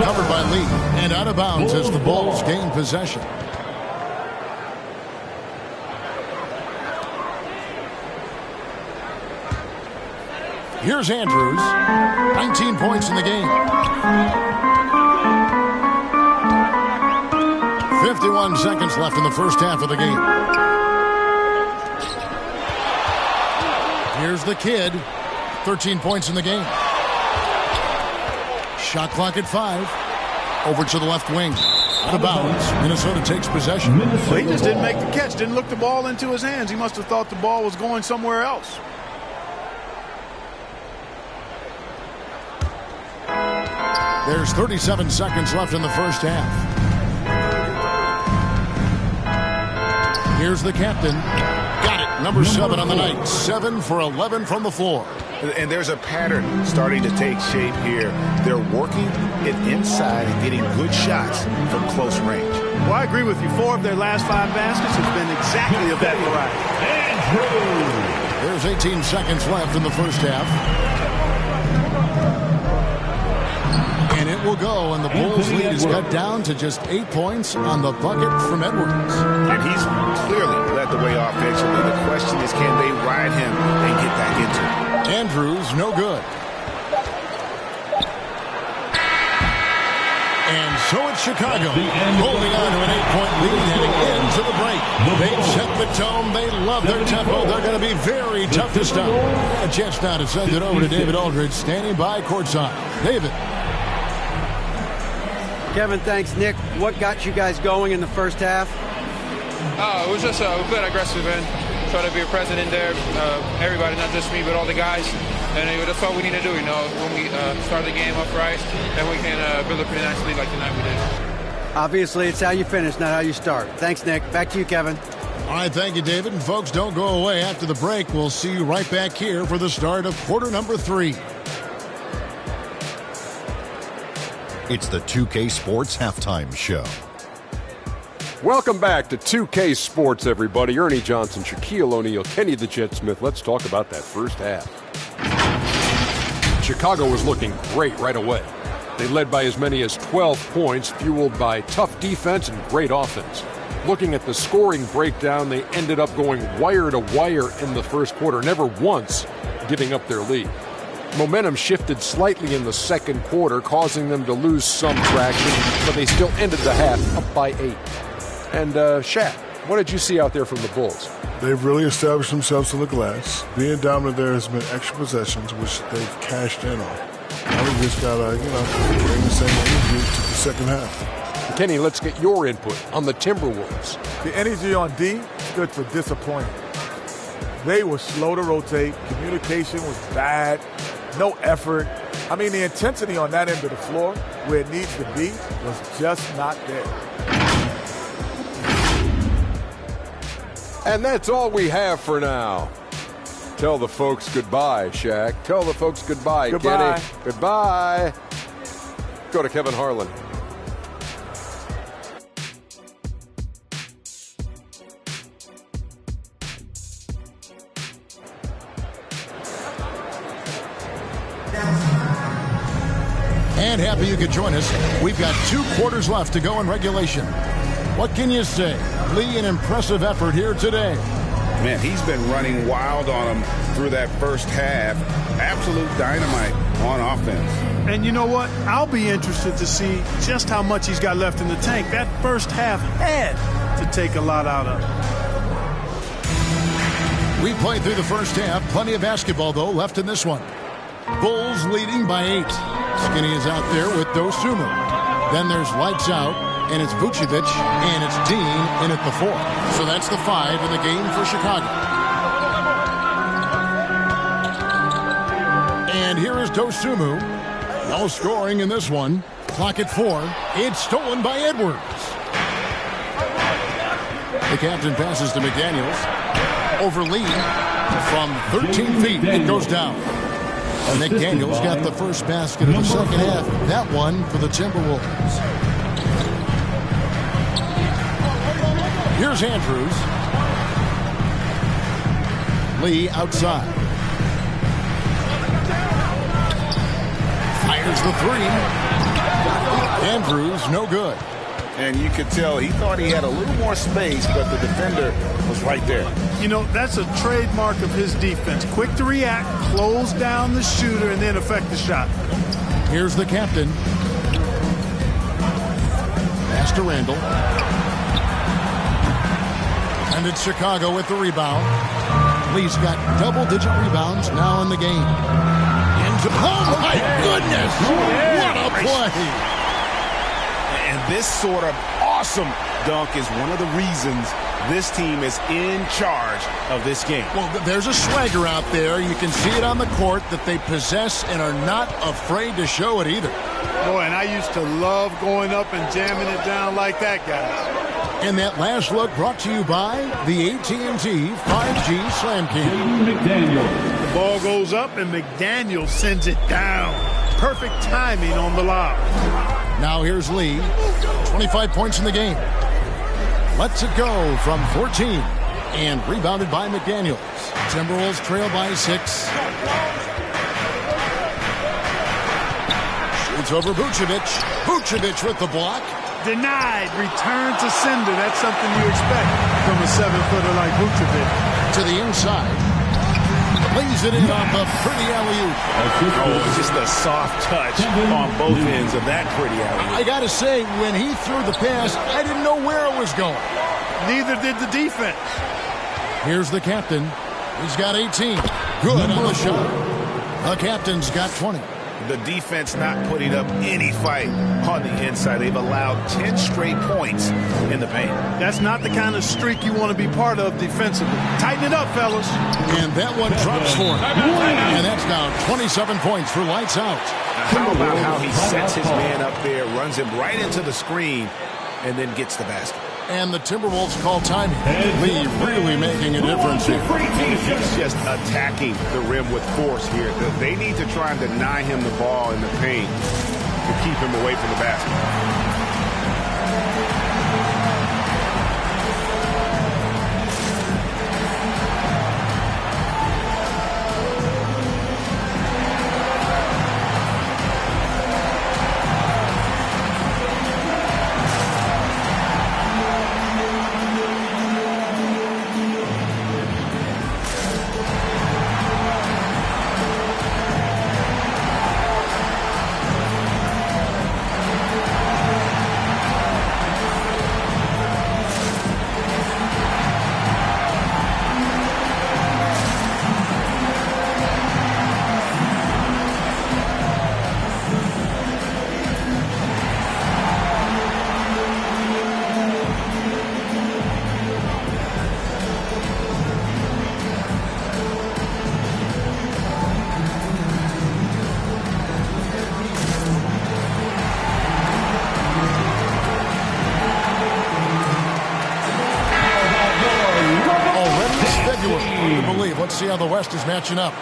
Covered by Lee. And out of bounds as the Bulls gain possession. Here's Andrews. 19 points in the game. 51 seconds left in the first half of the game. Here's the kid. 13 points in the game. Shot clock at 5. Over to the left wing. Out of bounds. Minnesota takes possession. Well, he just didn't make the catch. Didn't look the ball into his hands. He must have thought the ball was going somewhere else. There's 37 seconds left in the first half. Here's the captain. Got it. Number 7 on the night. 7 for 11 from the floor. And there's a pattern starting to take shape here. They're working it inside and getting good shots from close range. Well, I agree with you. 4 of their last 5 baskets has been exactly of that variety. There's 18 seconds left in the first half. And it will go, and the Bulls' lead is cut down to just 8 points on the bucket from Edwards. And he's clearly led the way offensively. The question is, can they ride him and get back into it? Andrews, no good. And so it's Chicago, holding on to an 8-point lead heading into the break. They've set the tone. They love their tempo. They're going to be very tough to stop. A chance now to send it over to David Aldridge, standing by courtside. David. Kevin, thanks, Nick. What got you guys going in the first half? It was just a bit aggressive and try to be a present in there. Everybody, not just me, but all the guys. And that's all we need to do, when we start the game up right, then we can build a pretty nice lead like tonight we did. Obviously, it's how you finish, not how you start. Thanks, Nick. Back to you, Kevin. All right, thank you, David. And folks, don't go away. After the break, we'll see you right back here for the start of quarter number 3. It's the 2K Sports Halftime Show. Welcome back to 2K Sports, everybody. Ernie Johnson, Shaquille O'Neal, Kenny the Jet Smith. Let's talk about that first half. Chicago was looking great right away. They led by as many as 12 points, fueled by tough defense and great offense. Looking at the scoring breakdown, they ended up going wire to wire in the first quarter, never once giving up their lead. Momentum shifted slightly in the second quarter, causing them to lose some traction, but they still ended the half up by 8. And Shaq, what did you see out there from the Bulls? They've really established themselves to the glass. Being dominant there has been extra possessions, which they've cashed in on. Now we just got to, bring the same energy to the second half. Kenny, let's get your input on the Timberwolves. The energy on D stood for disappointment. They were slow to rotate. Communication was bad. No effort. The intensity on that end of the floor, where it needs to be, was just not there. And that's all we have for now. Tell the folks goodbye, Shaq. Tell the folks goodbye, Goodbye. Kenny. Goodbye. Go to Kevin Harlan. And happy you could join us. We've got 2 quarters left to go in regulation. What can you say? Lee, an impressive effort here today. Man, he's been running wild on them through that first half. Absolute dynamite on offense. And you know what? I'll be interested to see just how much he's got left in the tank. That first half had to take a lot out of it. We played through the first half. Plenty of basketball, though, left in this one. Bulls leading by 8. Skinny is out there with Dosunmu. Then there's lights out, and it's Vucevic, and it's Dean in at the 4. So that's the 5 in the game for Chicago. And here is Dosunmu. No scoring in this one. Clock at 4. It's stolen by Edwards. The captain passes to McDaniels. Over Lee. From 13 feet, it goes down. McDaniels got the first basket of the second half. That one for the Timberwolves. Here's Andrews. Lee outside. Fires the three. Andrews, no good. And you could tell he thought he had a little more space, but the defender was right there. You know, that's a trademark of his defense. Quick to react, close down the shooter, and then affect the shot. Here's the captain. Pass to Randall. And it's Chicago with the rebound. Lee's got double-digit rebounds now in the game. Oh, my goodness! What a play! And this sort of awesome dunk is one of the reasons this team is in charge of this game. Well, there's a swagger out there. You can see it on the court that they possess and are not afraid to show it either. Boy, and I used to love going up and jamming it down like that, guys. And that last look brought to you by the AT&T 5G Slam King. The ball goes up and McDaniel sends it down. Perfect timing on the lob. Now here's Lee. 25 points in the game. Lets it go from 14. And rebounded by McDaniels. Timberwolves trail by 6. Shoots over Vucevic. Vucevic with the block. Denied. Return to sender. That's something you expect from a 7-footer like Vucevic. To the inside. Lays it in off a pretty alley-oop. Oh, just a soft touch on both ends of that pretty alley-oop. I got to say, when he threw the pass, I didn't know where it was going. Neither did the defense. Here's the captain. He's got 18. Good on the shot. The captain's got 20. The defense not putting up any fight on the inside. They've allowed 10 straight points in the paint. That's not the kind of streak you want to be part of defensively. Tighten it up, fellas. And that one drops for him. And that's now 27 points for lights out. How about how he sets his man up there, runs him right into the screen, and then gets the basket. And the Timberwolves call timing. Lee really making a difference here. He's just attacking the rim with force here. They need to try and deny him the ball in the paint to keep him away from the basket. Let's see how the West is matching up.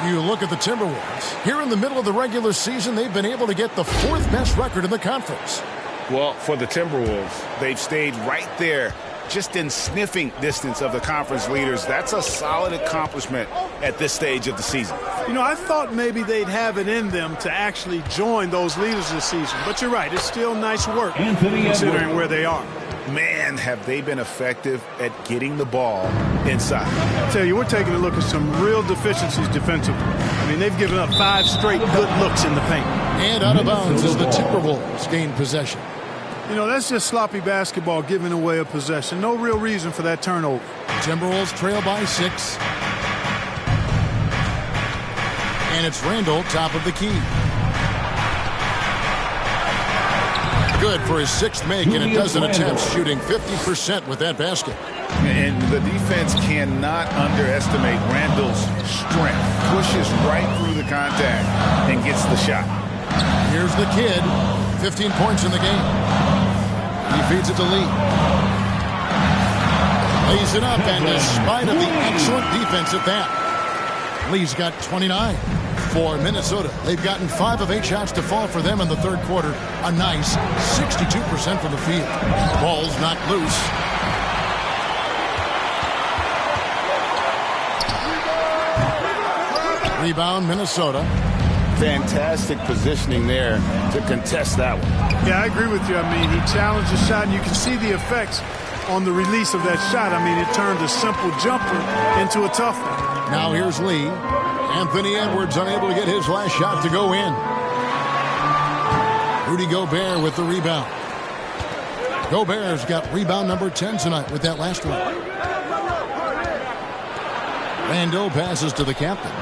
You look at the Timberwolves. Here in the middle of the regular season, they've been able to get the 4th best record in the conference. Well, for the Timberwolves, they've stayed right there, just in sniffing distance of the conference leaders. That's a solid accomplishment at this stage of the season. You know, I thought maybe they'd have it in them to actually join those leaders this season. But you're right, it's still nice work considering where they are. Man, have they been effective at getting the ball inside. I tell you, we're taking a look at some real deficiencies defensively. I mean, they've given up 5 straight good looks in the paint. And out of bounds as the Timberwolves gain possession. You know, that's just sloppy basketball, giving away a possession. No real reason for that turnover. Timberwolves trail by 6. And it's Randall, top of the key. Good for his 6th make, and a dozen attempts, shooting 50% with that basket. And the defense cannot underestimate Randall's strength. Pushes right through the contact and gets the shot. Here's the kid, 15 points in the game. He feeds it to Lee. Lays it up, and despite of the excellent defense at that, Lee's got 29. For Minnesota, they've gotten 5 of 8 shots to fall for them in the 3rd quarter. A nice 62% from the field. Ball's knocked loose. Rebound, Minnesota. Fantastic positioning there to contest that one. Yeah, I agree with you. I mean, he challenged the shot, and you can see the effects on the release of that shot. I mean, it turned a simple jumper into a tough one. Now here's Lee. Anthony Edwards unable to get his last shot to go in. Rudy Gobert with the rebound. Gobert's got rebound number 10 tonight with that last one. Randall passes to the captain.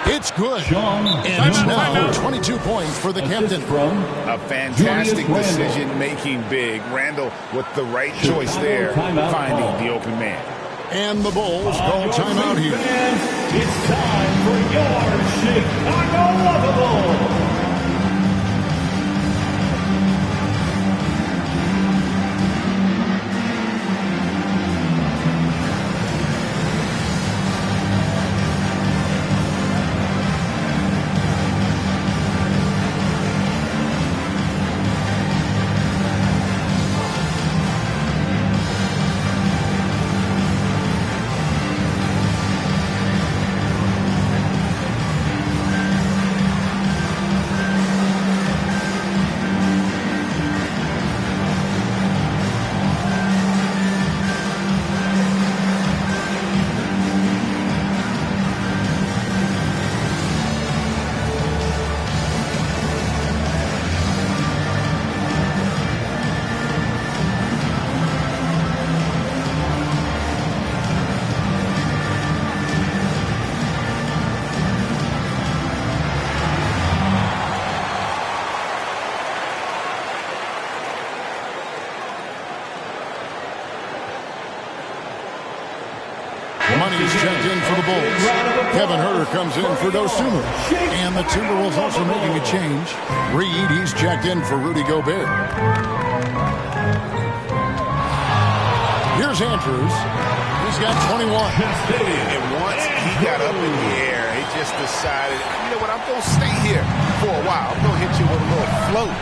It's good. And it's now 22 points for the captain. A fantastic decision-making big. Randall with the right choice there, finding the open man. And the Bulls call timeout here. It's time for your Chicago Lovables. Money's checked in for the Bulls. Kevin Huerter comes in for Dosunmu. And the Timberwolves also making a change. Reed, he's checked in for Rudy Gobert. Here's Andrews. He's got 21. And once he got up in the air, he just decided, you know what, I'm going to stay here for a while. I'm going to hit you with a little float.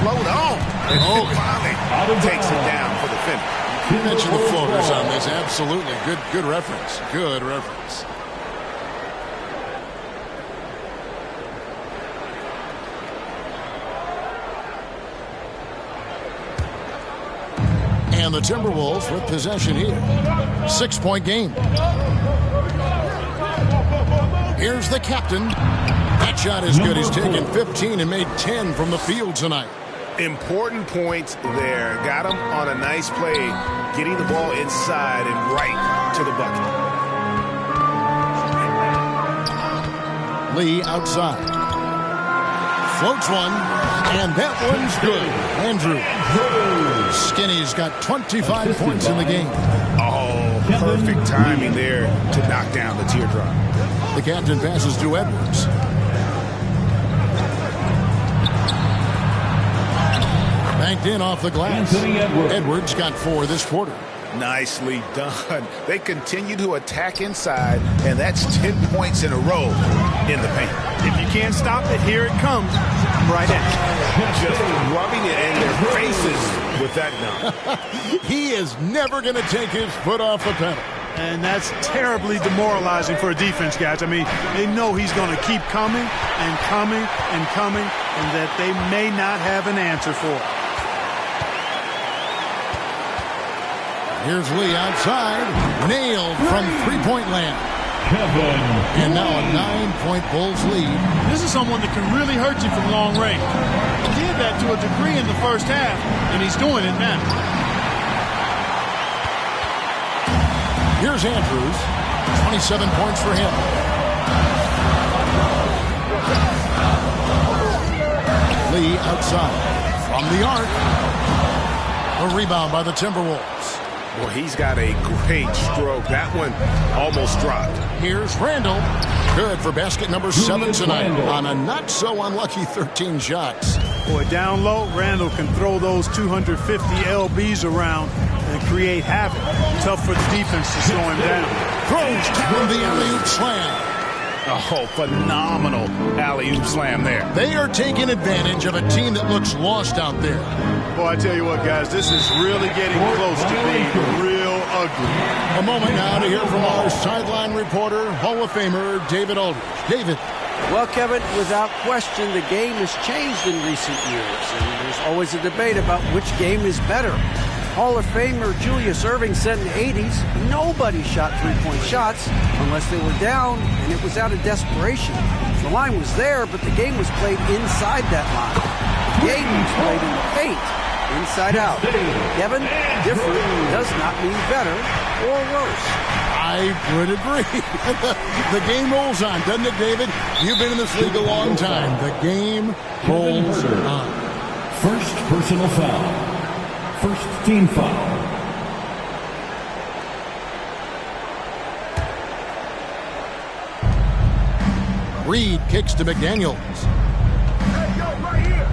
Float on. And finally takes it down for the finish. You mentioned the floaters on this. Absolutely. Good reference. Good reference. And the Timberwolves with possession here. 6-point game. Here's the captain. That shot is good. He's taken 15 and made 10 from the field tonight. Important points there. Got him on a nice play, getting the ball inside and right to the bucket. Lee outside. Floats one, and that one's good. Andrew. Skinny's got 25 points in the game. Oh, perfect timing there to knock down the teardrop. The captain passes to Edwards. Banked in off the glass. Edwards got 4 this quarter. Nicely done. They continue to attack inside, and that's 10 points in a row in the paint. If you can't stop it, here it comes. Right at you. Just rubbing it in their faces with that dunk. He is never going to take his foot off the pedal. And that's terribly demoralizing for a defense, guys. I mean, they know he's going to keep coming and coming and coming, and that they may not have an answer for it. Here's Lee outside. Nailed from three-point land. And now a 9-point Bulls lead. This is someone that can really hurt you from long range. He did that to a degree in the first half, and he's doing it now. Here's Andrews. 27 points for him. Lee outside. From the arc. A rebound by the Timberwolves. Well, he's got a great stroke. That one almost dropped. Here's Randall. Good for basket number 7 tonight on a not-so-unlucky 13 shots. Boy, down low, Randall can throw those 250 LBs around and create havoc. Tough for the defense to slow him down. Throws down the alley-oop slam. Oh, phenomenal alley-oop slam there. They are taking advantage of a team that looks lost out there. Boy, I tell you what, guys, this is really getting close to being real ugly. A moment now to hear from our sideline reporter, Hall of Famer David Aldridge. David. Well, Kevin, without question, the game has changed in recent years, and there's always a debate about which game is better. Hall of Famer Julius Erving said in the 80s, nobody shot three-point shots unless they were down, and it was out of desperation. The line was there, but the game was played inside that line. The game was played in the paint, inside out. Kevin, different does not mean better or worse. I would agree. The game rolls on, doesn't it, David? You've been in this league a long time. The game rolls on. First personal foul. First team foul. Reed kicks to McDaniels. Hey, yo, right here.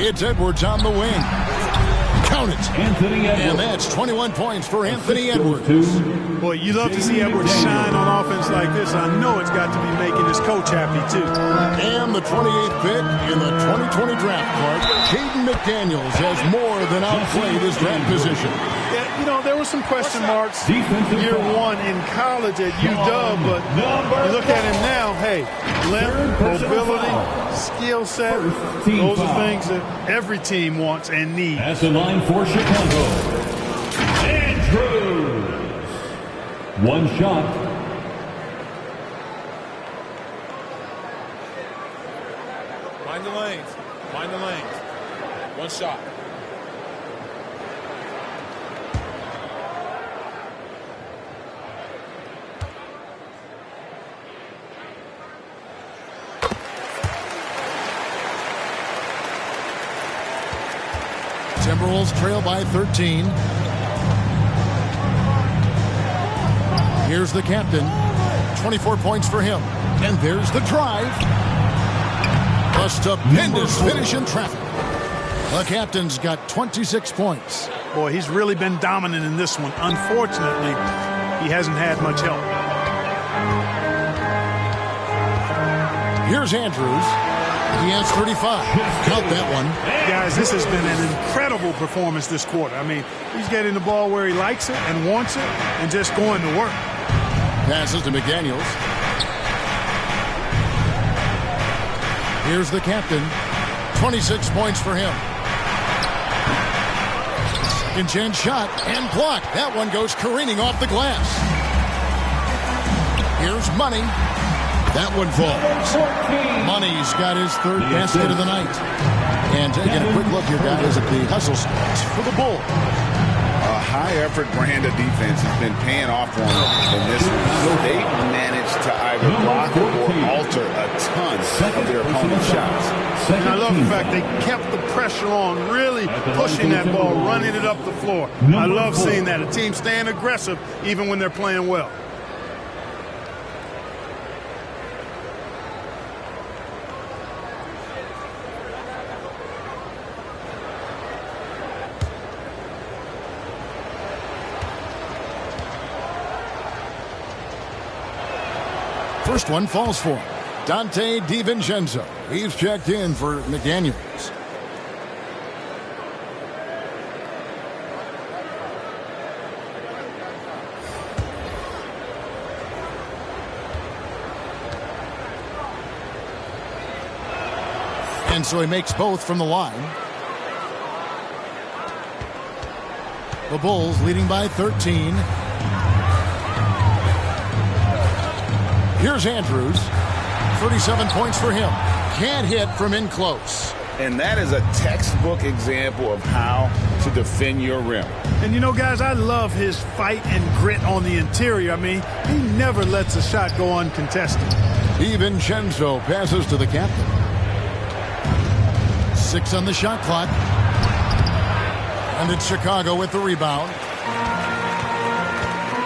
It's Edwards on the wing. Count it. Anthony Edwards. And that's 21 points for Anthony Edwards. Boy, you love to see Edwards shine on offense like this. I know it's got to be making his coach happy, too. And the 28th pick in the 2020 draft card, Jaden McDaniels has more than outplayed his draft position. Yeah, you know, there were some question marks year one in college at UW, but you look at him now, hey, length, mobility, skill set, those are things that every team wants and needs. At the line for Chicago, Andrews. One shot. Mind the lanes. Mind the lanes. One shot. Timberwolves trail by 13. Here's the captain. 24 points for him. And there's the drive. A stupendous finish in traffic. The captain's got 26 points. Boy, he's really been dominant in this one. Unfortunately, he hasn't had much help. Here's Andrews. He has 35. Count that one. Guys, this has been an incredible performance this quarter. I mean, he's getting the ball where he likes it and wants it and just going to work. Passes to McDaniels. Here's the captain. 26 points for him. Second chance shot and blocked. That one goes careening off the glass. Here's Money. That one falls. Money's got his third basket of the night. And taking a quick look here, guys, at the hustle stats for the Bulls. A high-effort brand of defense has been paying off for them in this one. They've managed to either block or alter a ton of their opponent's shots. And I love the fact they kept the pressure on, really pushing that ball, running it up the floor. I love seeing that. A team staying aggressive even when they're playing well. First one falls for him. Dante DiVincenzo. He's checked in for McDaniels. And so he makes both from the line. The Bulls leading by 13. Here's Andrews. 37 points for him. Can't hit from in close. And that is a textbook example of how to defend your rim. And you know, guys, I love his fight and grit on the interior. I mean, he never lets a shot go uncontested. DiVincenzo passes to the captain. 6 on the shot clock. And it's Chicago with the rebound.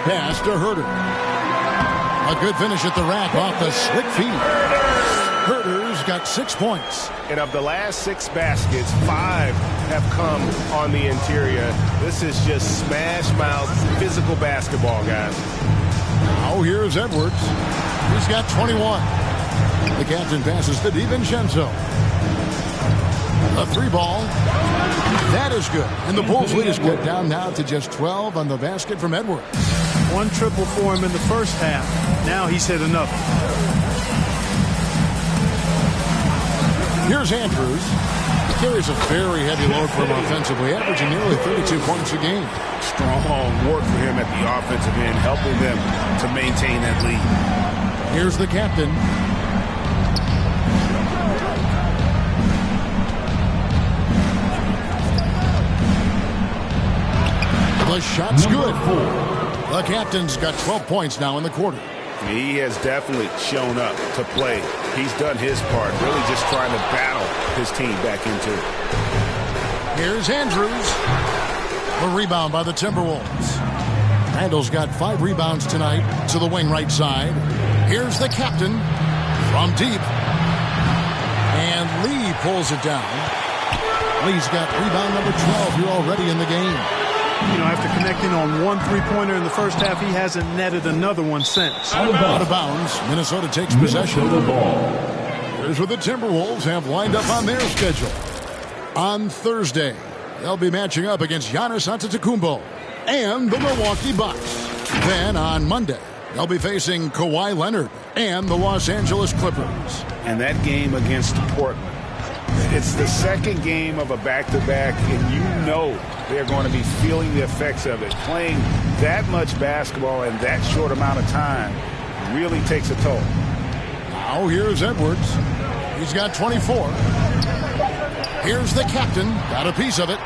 Pass to Herter. A good finish at the rack off the slick feed. Herter's got 6 points. And of the last 6 baskets, 5 have come on the interior. This is just smash mouth physical basketball, guys. Now here's Edwards. He's got 21. The captain passes to DiVincenzo. A 3-ball. That is good. And the Bulls lead is cut down now to just 12 on the basket from Edwards. One triple for him in the first half. Now he's hit another. Here's Andrews. He carries a very heavy load for him offensively, averaging nearly 32 points a game. Strong work for him at the offensive end, helping them to maintain that lead. Here's the captain. The shot's good. The captain's got 12 points now in the quarter. He has definitely shown up to play. He's done his part, really just trying to battle his team back into it. Here's Andrews. A rebound by the Timberwolves. Randall's got 5 rebounds tonight to the wing right side. Here's the captain from deep. And Lee pulls it down. Lee's got rebound number 12 here already in the game. You know, after connecting on one three-pointer in the first half, he hasn't netted another one since. Out of bounds. Minnesota takes possession. Here's what the Timberwolves have lined up on their schedule. On Thursday, they'll be matching up against Giannis Antetokounmpo and the Milwaukee Bucks. Then on Monday, they'll be facing Kawhi Leonard and the Los Angeles Clippers. And that game against Portland, it's the second game of a back-to-back, and you know they're going to be feeling the effects of it. Playing that much basketball in that short amount of time really takes a toll. Now here's Edwards. He's got 24. Here's the captain. Got a piece of it.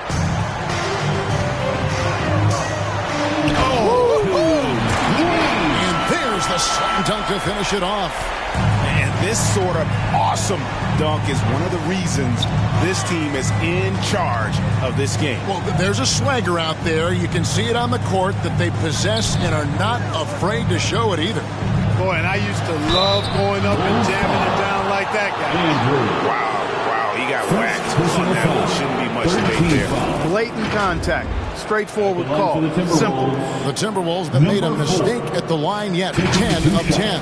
And there's the slam dunk to finish it off. And this sort of awesome dunk is one of the reasons this team is in charge of this game. Well, there's a swagger out there. You can see it on the court that they possess and are not afraid to show it either. Boy, and I used to love going up and jamming it down like that guy. Wow, he got whacked on that one. Shouldn't be much debate there. Blatant contact. Straightforward call. Simple. The Timberwolves have made a mistake at the line yet. 10 of 10.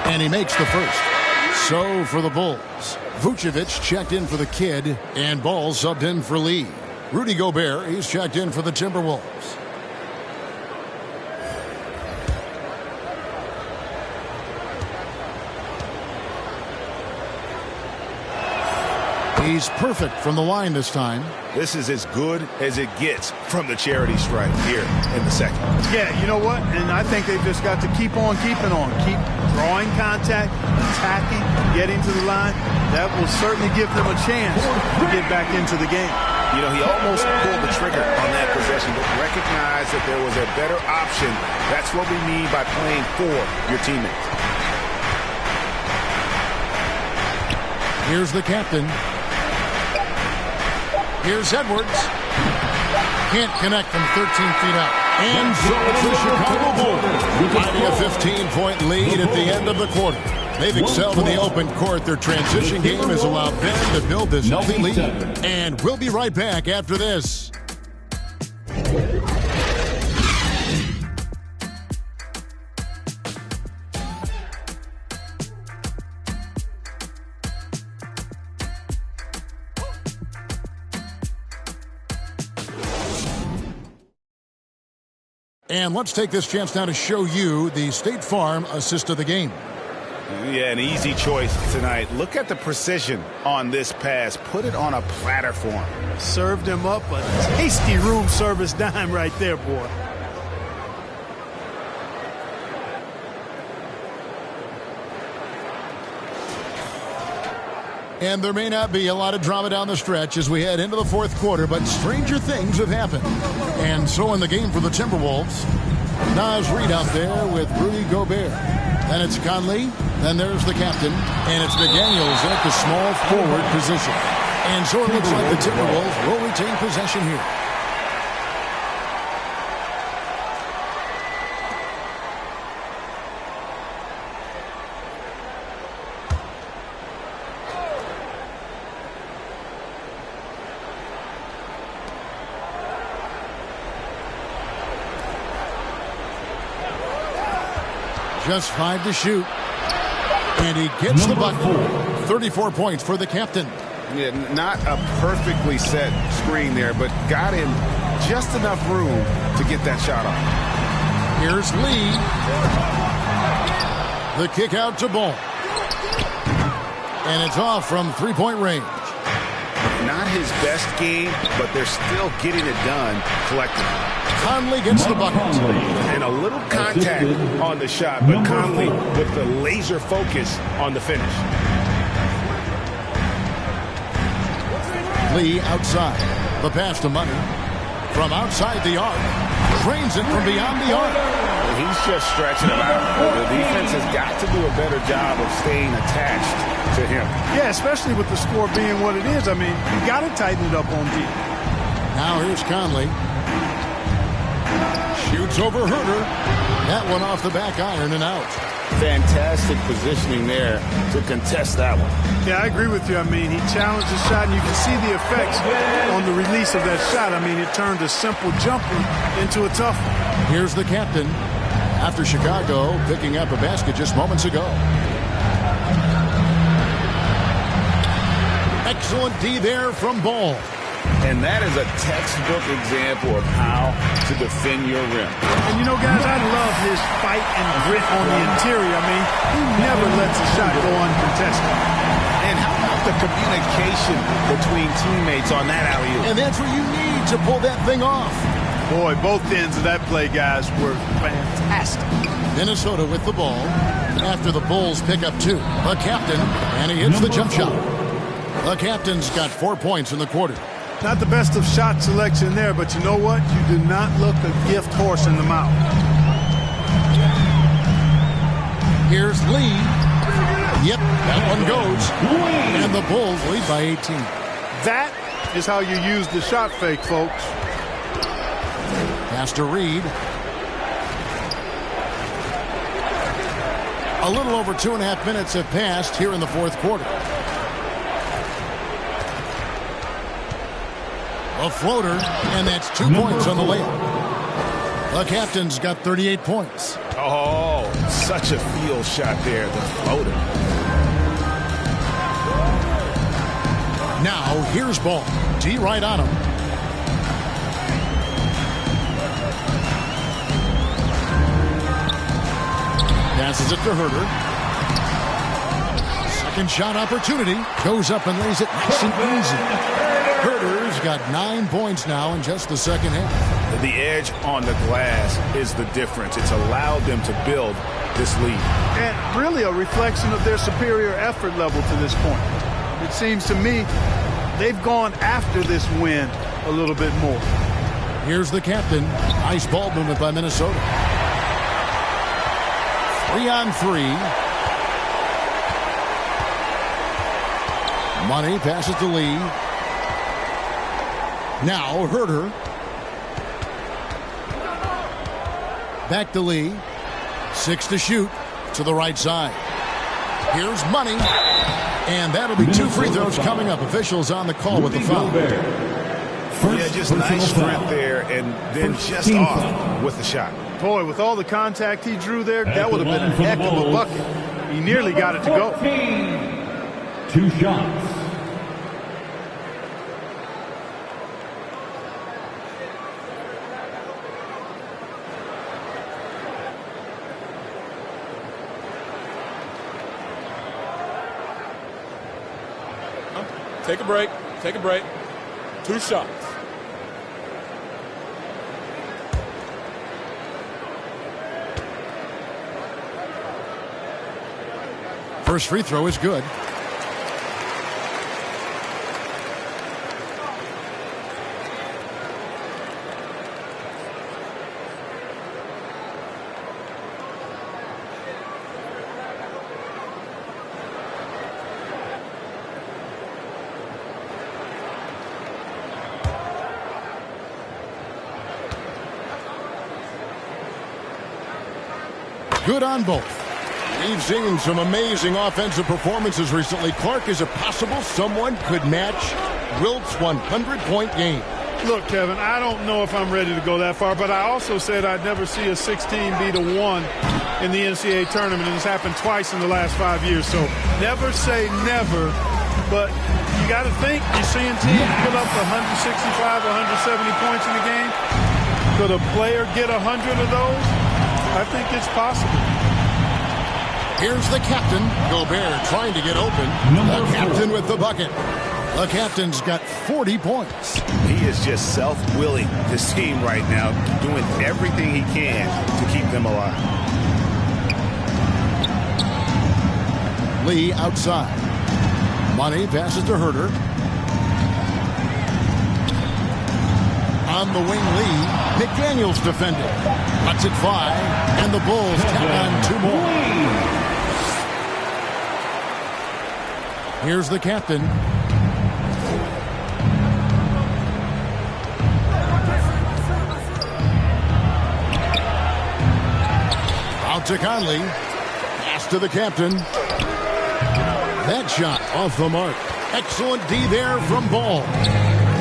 And he makes the first. So for the Bulls, Vucevic checked in for the kid, and Ball subbed in for Lee. Rudy Gobert, he's checked in for the Timberwolves. He's perfect from the line this time. This is as good as it gets from the charity stripe here in the second. Yeah, you know what? And I think they've just got to keep on keeping on. Keep drawing contact, attacking, getting to the line. That will certainly give them a chance to get back into the game. You know, he almost pulled the trigger on that possession, but recognized that there was a better option. That's what we mean by playing for your teammates. Here's the captain. Here's Edwards. Can't connect from 13 feet out. And so it's the Chicago Bulls finding a 15-point lead at the end of the quarter. They've excelled in the open court. Their transition game has allowed them to build this healthy lead. And we'll be right back after this. And let's take this chance now to show you the State Farm assist of the game. Yeah, an easy choice tonight. Look at the precision on this pass. Put it on a platter for him. Served him up a tasty room service dime right there, boy. And there may not be a lot of drama down the stretch as we head into the fourth quarter, but stranger things have happened. And so in the game for the Timberwolves, Naz Reid out there with Rudy Gobert. Then it's Conley. Then there's the captain. And it's McDaniels at the small forward position. And so it looks like the Timberwolves will retain possession here. Just 5 to shoot. And he gets the bucket. 34 points for the captain. Yeah, not a perfectly set screen there, but got him just enough room to get that shot off. Here's Lee. The kick out to Ball. And it's off from three-point range. Not his best game, but they're still getting it done collectively. Conley gets the bucket. And a little contact on the shot, but Conley with the laser focus on the finish. Lee outside. The pass to Money. From outside the arc. Drains it from beyond the arc. He's just stretching him out. The defense has got to do a better job of staying attached to him. Yeah, especially with the score being what it is. I mean, you got to tighten it up on D. Now here's Conley. Shoots over Herter. That one off the back iron and out. Fantastic positioning there to contest that one. Yeah, I agree with you. I mean, he challenged the shot, and you can see the effects on the release of that shot. I mean, it turned a simple jumper into a tough one. Here's the captain after Chicago picking up a basket just moments ago. Excellent D there from Ball. And that is a textbook example of how to defend your rim. And you know, guys, I love his fight and grit on the interior. I mean, he never lets a shot go uncontested. And how about the communication between teammates on that alley-oop? And that's what you need to pull that thing off. Boy, both ends of that play, guys, were fantastic. Minnesota with the ball after the Bulls pick up 2. The captain, and he hits the jump shot. The captain's got 4 points in the quarter. Not the best of shot selection there, but you know what? You do not look a gift horse in the mouth. Here's Lee. Yep, that one goes. And the Bulls lead by 18. That is how you use the shot fake, folks. Pass to Reed. A little over 2.5 minutes have passed here in the fourth quarter. A floater, and that's 2 points on the layup. The captain's got 38 points. Oh, such a field shot there, the floater. Now, here's Ball. D right on him. Passes it to Herter. Second shot opportunity. Goes up and lays it nice and easy. Herter's got 9 points now in just the second half. The edge on the glass is the difference. It's allowed them to build this lead. And really a reflection of their superior effort level to this point. It seems to me they've gone after this win a little bit more. Here's the captain. Nice ball movement by Minnesota. 3-on-3. Money passes to Lee. Now Herter. Back to Lee. 6 to shoot to the right side. Here's Money. And that'll be 2 free throws coming up. Officials on the call with the foul. Yeah, just nice strength there and then just off with the shot. Boy, with all the contact he drew there, that would have been a heck of a bucket. He nearly got it to go. 2 shots. Take a break. Take a break. 2 shots. First free throw is good. Good on both. We've seen some amazing offensive performances recently. Clark, is it possible someone could match Wilt's 100-point game? Look, Kevin, I don't know if I'm ready to go that far, but I also said I'd never see a 16 beat a 1 in the NCAA tournament, and it's happened twice in the last 5 years. So never say never, but you got to think you're seeing teams put up 165, 170 points in the game. Could a player get 100 of those? I think it's possible. Here's the captain, Gobert, trying to get open. The captain with the bucket. The captain's got 40 points. He is just self-willing, this team right now, doing everything he can to keep them alive. Lee outside. Money passes to Herter. On the wing, Lee. McDaniels defending. Lets it fly, and the Bulls tap on 2 more. Here's the captain. Out to Conley. Pass to the captain. That shot off the mark. Excellent D there from Ball.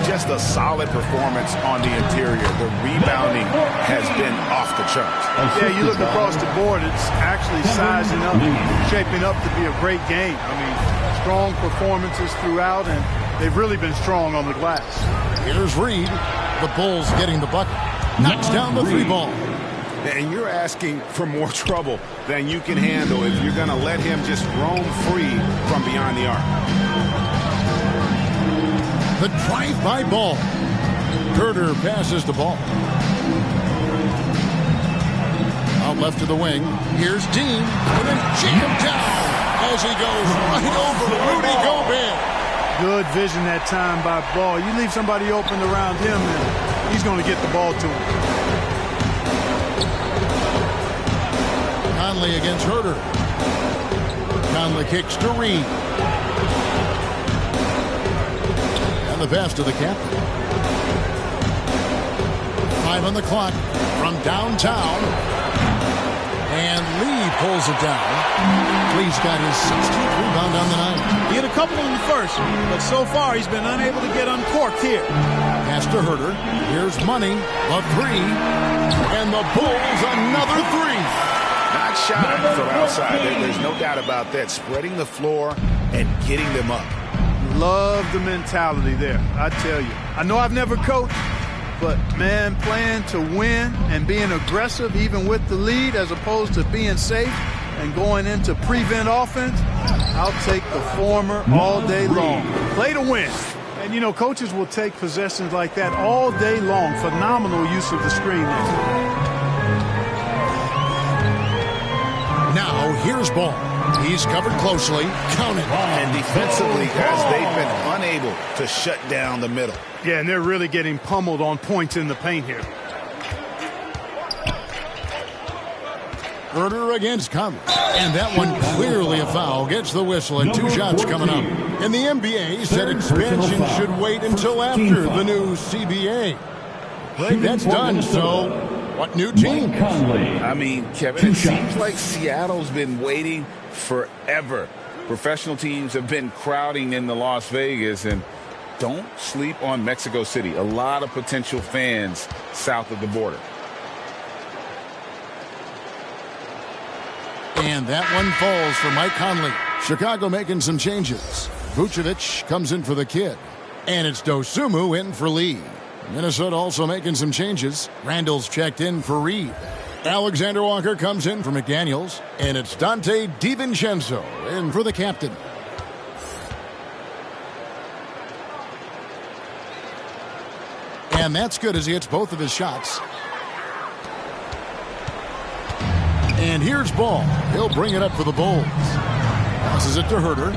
Just a solid performance on the interior. The rebounding has been off the charts. Yeah, you look across the board, it's actually sizing up, shaping up to be a great game. I mean, strong performances throughout, and they've really been strong on the glass. Here's Reed. The Bulls getting the bucket. Knocks down the 3 ball. And you're asking for more trouble than you can handle if you're going to let him just roam free from beyond the arc. The drive-by Ball. Herter passes the ball. Out left to the wing. Here's Dean. And then jammed down as he goes right over Rudy Gobert. Good vision that time by Ball. You leave somebody open around him, and he's going to get the ball to him. Conley against Herter. Conley kicks to Reed. And the pass to the captain. 5 on the clock from downtown. And Lee pulls it down. Lee's got his 16th rebound on the night. He hit a couple in the first, but so far he's been unable to get uncorked here. Pass to Herter. Here's Money. The 3. And the Bulls another 3. Not shy from outside. There's no doubt about that. Spreading the floor and getting them up. Love the mentality there, I tell you. I know I've never coached, but, man, playing to win and being aggressive even with the lead as opposed to being safe and going into prevent offense, I'll take the former all day long. Play to win. And, you know, coaches will take possessions like that all day long. Phenomenal use of the screen there. Now, here's Ball. He's covered closely. Count it. And defensively, guys, they've been unable to shut down the middle. Yeah, and they're really getting pummeled on points in the paint here. Herter against Conley. And that one clearly a foul. Gets the whistle and 2 shots coming up. In the NBA, said expansion should wait until after the new CBA. That's done, so what new team? I mean, Kevin, it seems like Seattle's been waiting forever. Professional teams have been crowding into Las Vegas, and don't sleep on Mexico City. A lot of potential fans south of the border. And that one falls for Mike Conley. Chicago making some changes. Vucevic comes in for the kid. And it's Dosunmu in for Lee. Minnesota also making some changes. Randall's checked in for Reed. Alexander Walker comes in for McDaniels. And it's Dante DiVincenzo in for the captain. And that's good as he hits both of his shots. And here's Ball. He'll bring it up for the Bulls. Passes it to Herter.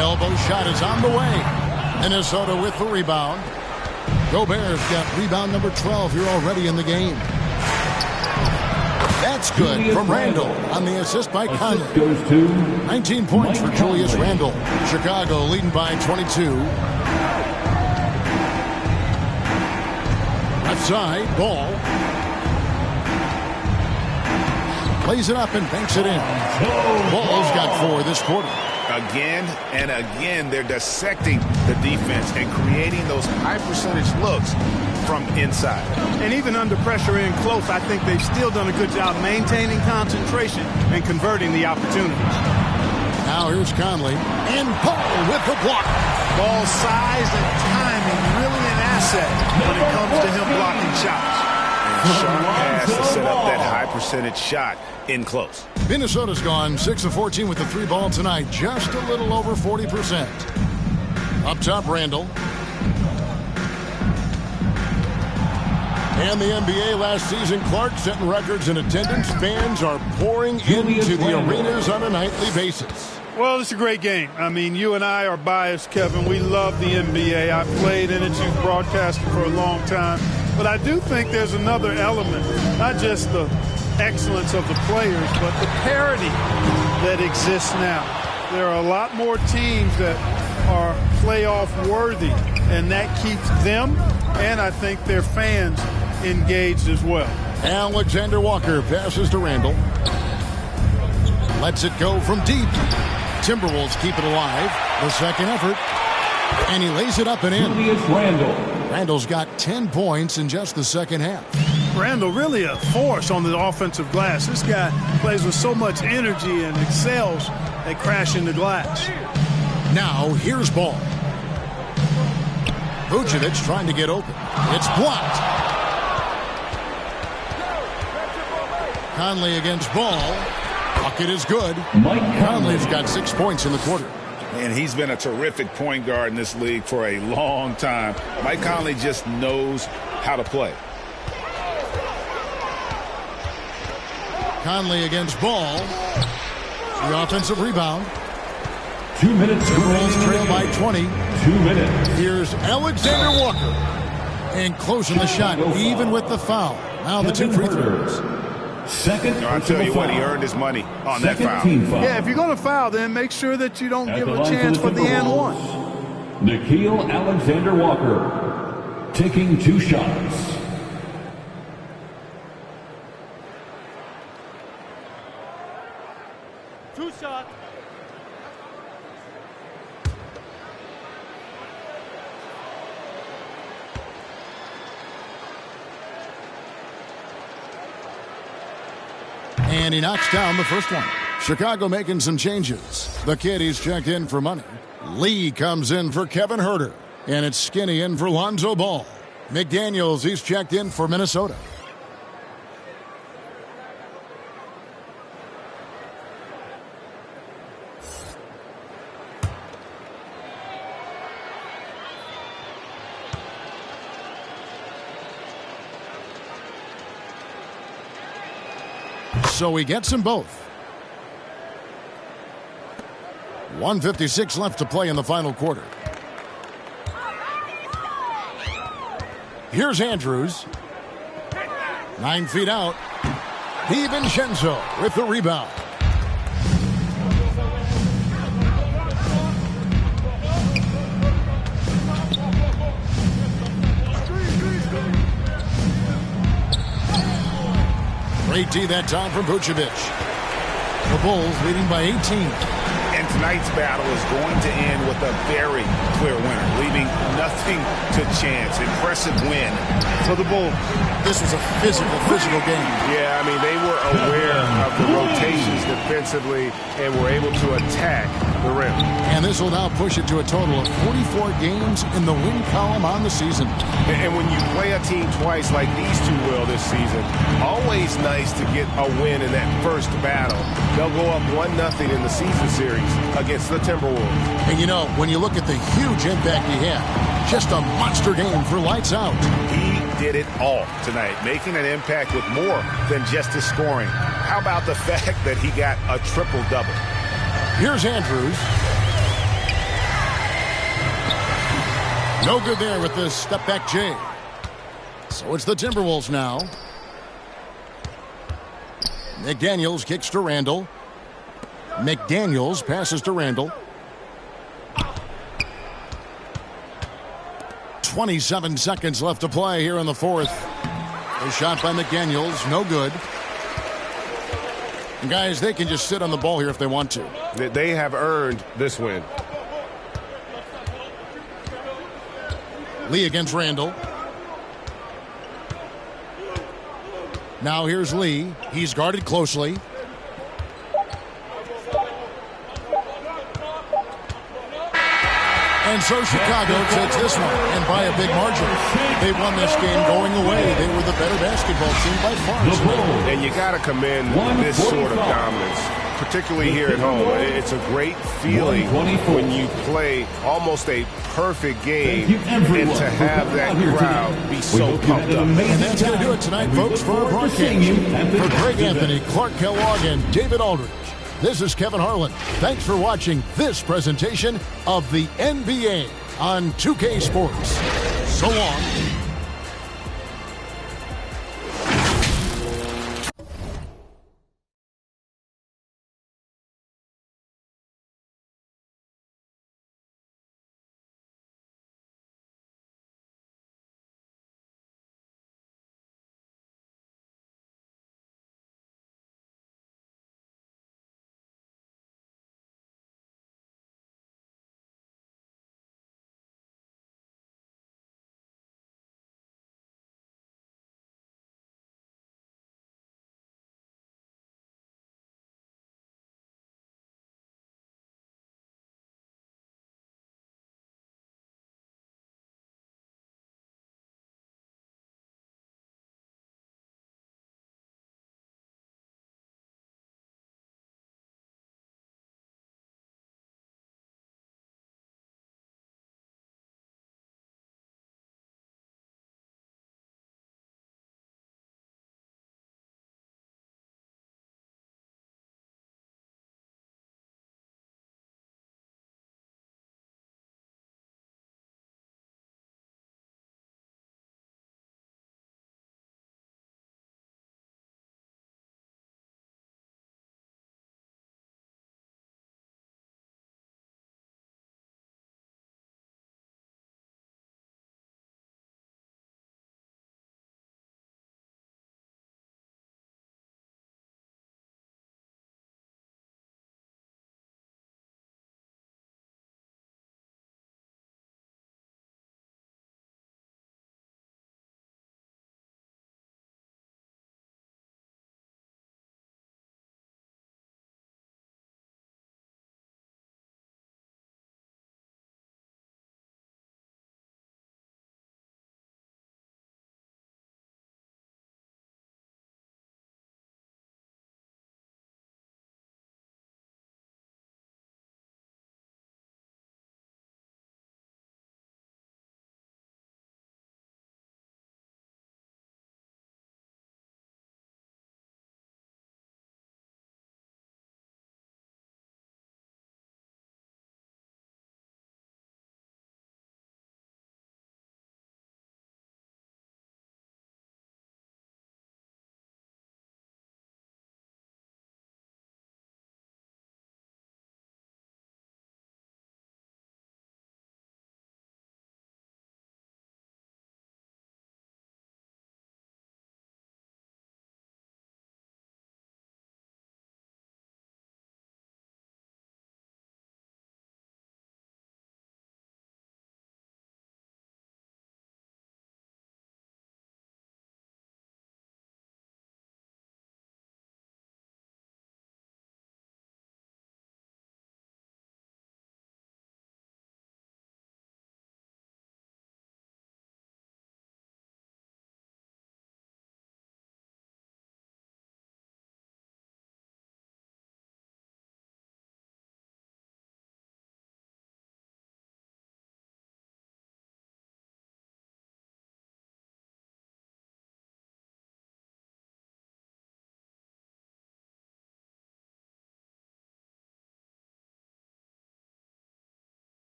Elbow shot is on the way. Minnesota with the rebound. Gobert's got rebound number 12 here already in the game. That's good from Randall on the assist by Conley. 19 points for Julius Randall. Chicago leading by 22. Left side, Ball. Plays it up and banks it in. Ball's got 4 this quarter. again and again. They're dissecting the defense and creating those high percentage looks from inside. And even under pressure in close, I think they've still done a good job maintaining concentration and converting the opportunities. Now here's Conley. And Ball with the block. Ball size and timing really an asset when it comes to him blocking shots. Sharp pass to set up that high percentage shot in close. Minnesota's gone 6 of 14 with the 3 ball tonight. Just a little over 40%. Up top, Randall. And the NBA last season, Clark setting records in attendance. Fans are pouring into the arenas on a nightly basis. Well, it's a great game. I mean, you and I are biased, Kevin. We love the NBA. I played in it. You've broadcasted for a long time. But I do think there's another element, not just the excellence of the players, but the parity that exists now. There are a lot more teams that are playoff worthy, and that keeps them and I think their fans engaged as well. Alexander Walker passes to Randall. Lets it go from deep. Timberwolves keep it alive. The second effort. And he lays it up and in. Randall's got 10 points in just the second half. Randall really a force on the offensive glass. This guy plays with so much energy and excels at crashing the glass. Now here's Ball. Vucevic trying to get open. It's blocked. Conley against Ball. Bucket is good. Conley's got 6 points in the quarter. And he's been a terrific point guard in this league for a long time. Mike Conley just knows how to play. Conley against Ball. The offensive rebound. 2 minutes. Timberwolves trail by 20. 2 minutes. Here's Alexander Walker. And closing the shot, even with the foul. Now the 2 free throws. Second. I'll tell you what, he earned his money on that foul. Yeah, if you're going to foul, then make sure that you don't give a chance for the and one. Nickeil Alexander Walker taking 2 shots. And he knocks down the first one. Chicago making some changes. The kid, he's checked in for money. Lee comes in for Kevin Huerter. And it's Skinny in for Lonzo Ball. McDaniels, he's checked in for Minnesota. So he gets them both. 1:56 left to play in the final quarter. Here's Andrews. 9 feet out. DiVincenzo with the rebound. Great D that time from Vucevic. The Bulls leading by 18. And tonight's battle is going to end with a very clear winner, leaving nothing to chance. Impressive win for the Bulls. This was a physical game. Yeah, I mean, they were aware of the rotations defensively and were able to attack the rim. And this will now push it to a total of 44 games in the win column on the season. And when you play a team twice like these two will this season, always nice to get a win in that first battle. They'll go up 1-0 in the season series against the Timberwolves. And you know, when you look at the huge impact he had, just a monster game for lights out. He did it all tonight, making an impact with more than just his scoring. How about the fact that he got a triple-double? Here's Andrews. No good there with the step-back J. So it's the Timberwolves now. McDaniels kicks to Randall. McDaniels passes to Randall. 27 seconds left to play here in the fourth. A shot by McDaniels, no good. And guys, they can just sit on the ball here if they want to. They have earned this win. Lee against Randall. Now here's Lee. He's guarded closely. And so Chicago takes this one, and by a big margin. They won this game going away. They were the better basketball team by far. And you got to commend this sort of dominance, particularly here at home. It's a great feeling when you play almost a perfect game and to have that crowd be so pumped up. And that's going to do it tonight, folks, for our broadcast. For Greg Anthony, Clark Kellogg, and David Aldridge, this is Kevin Harlan. Thanks for watching this presentation of the NBA on 2K Sports. So long.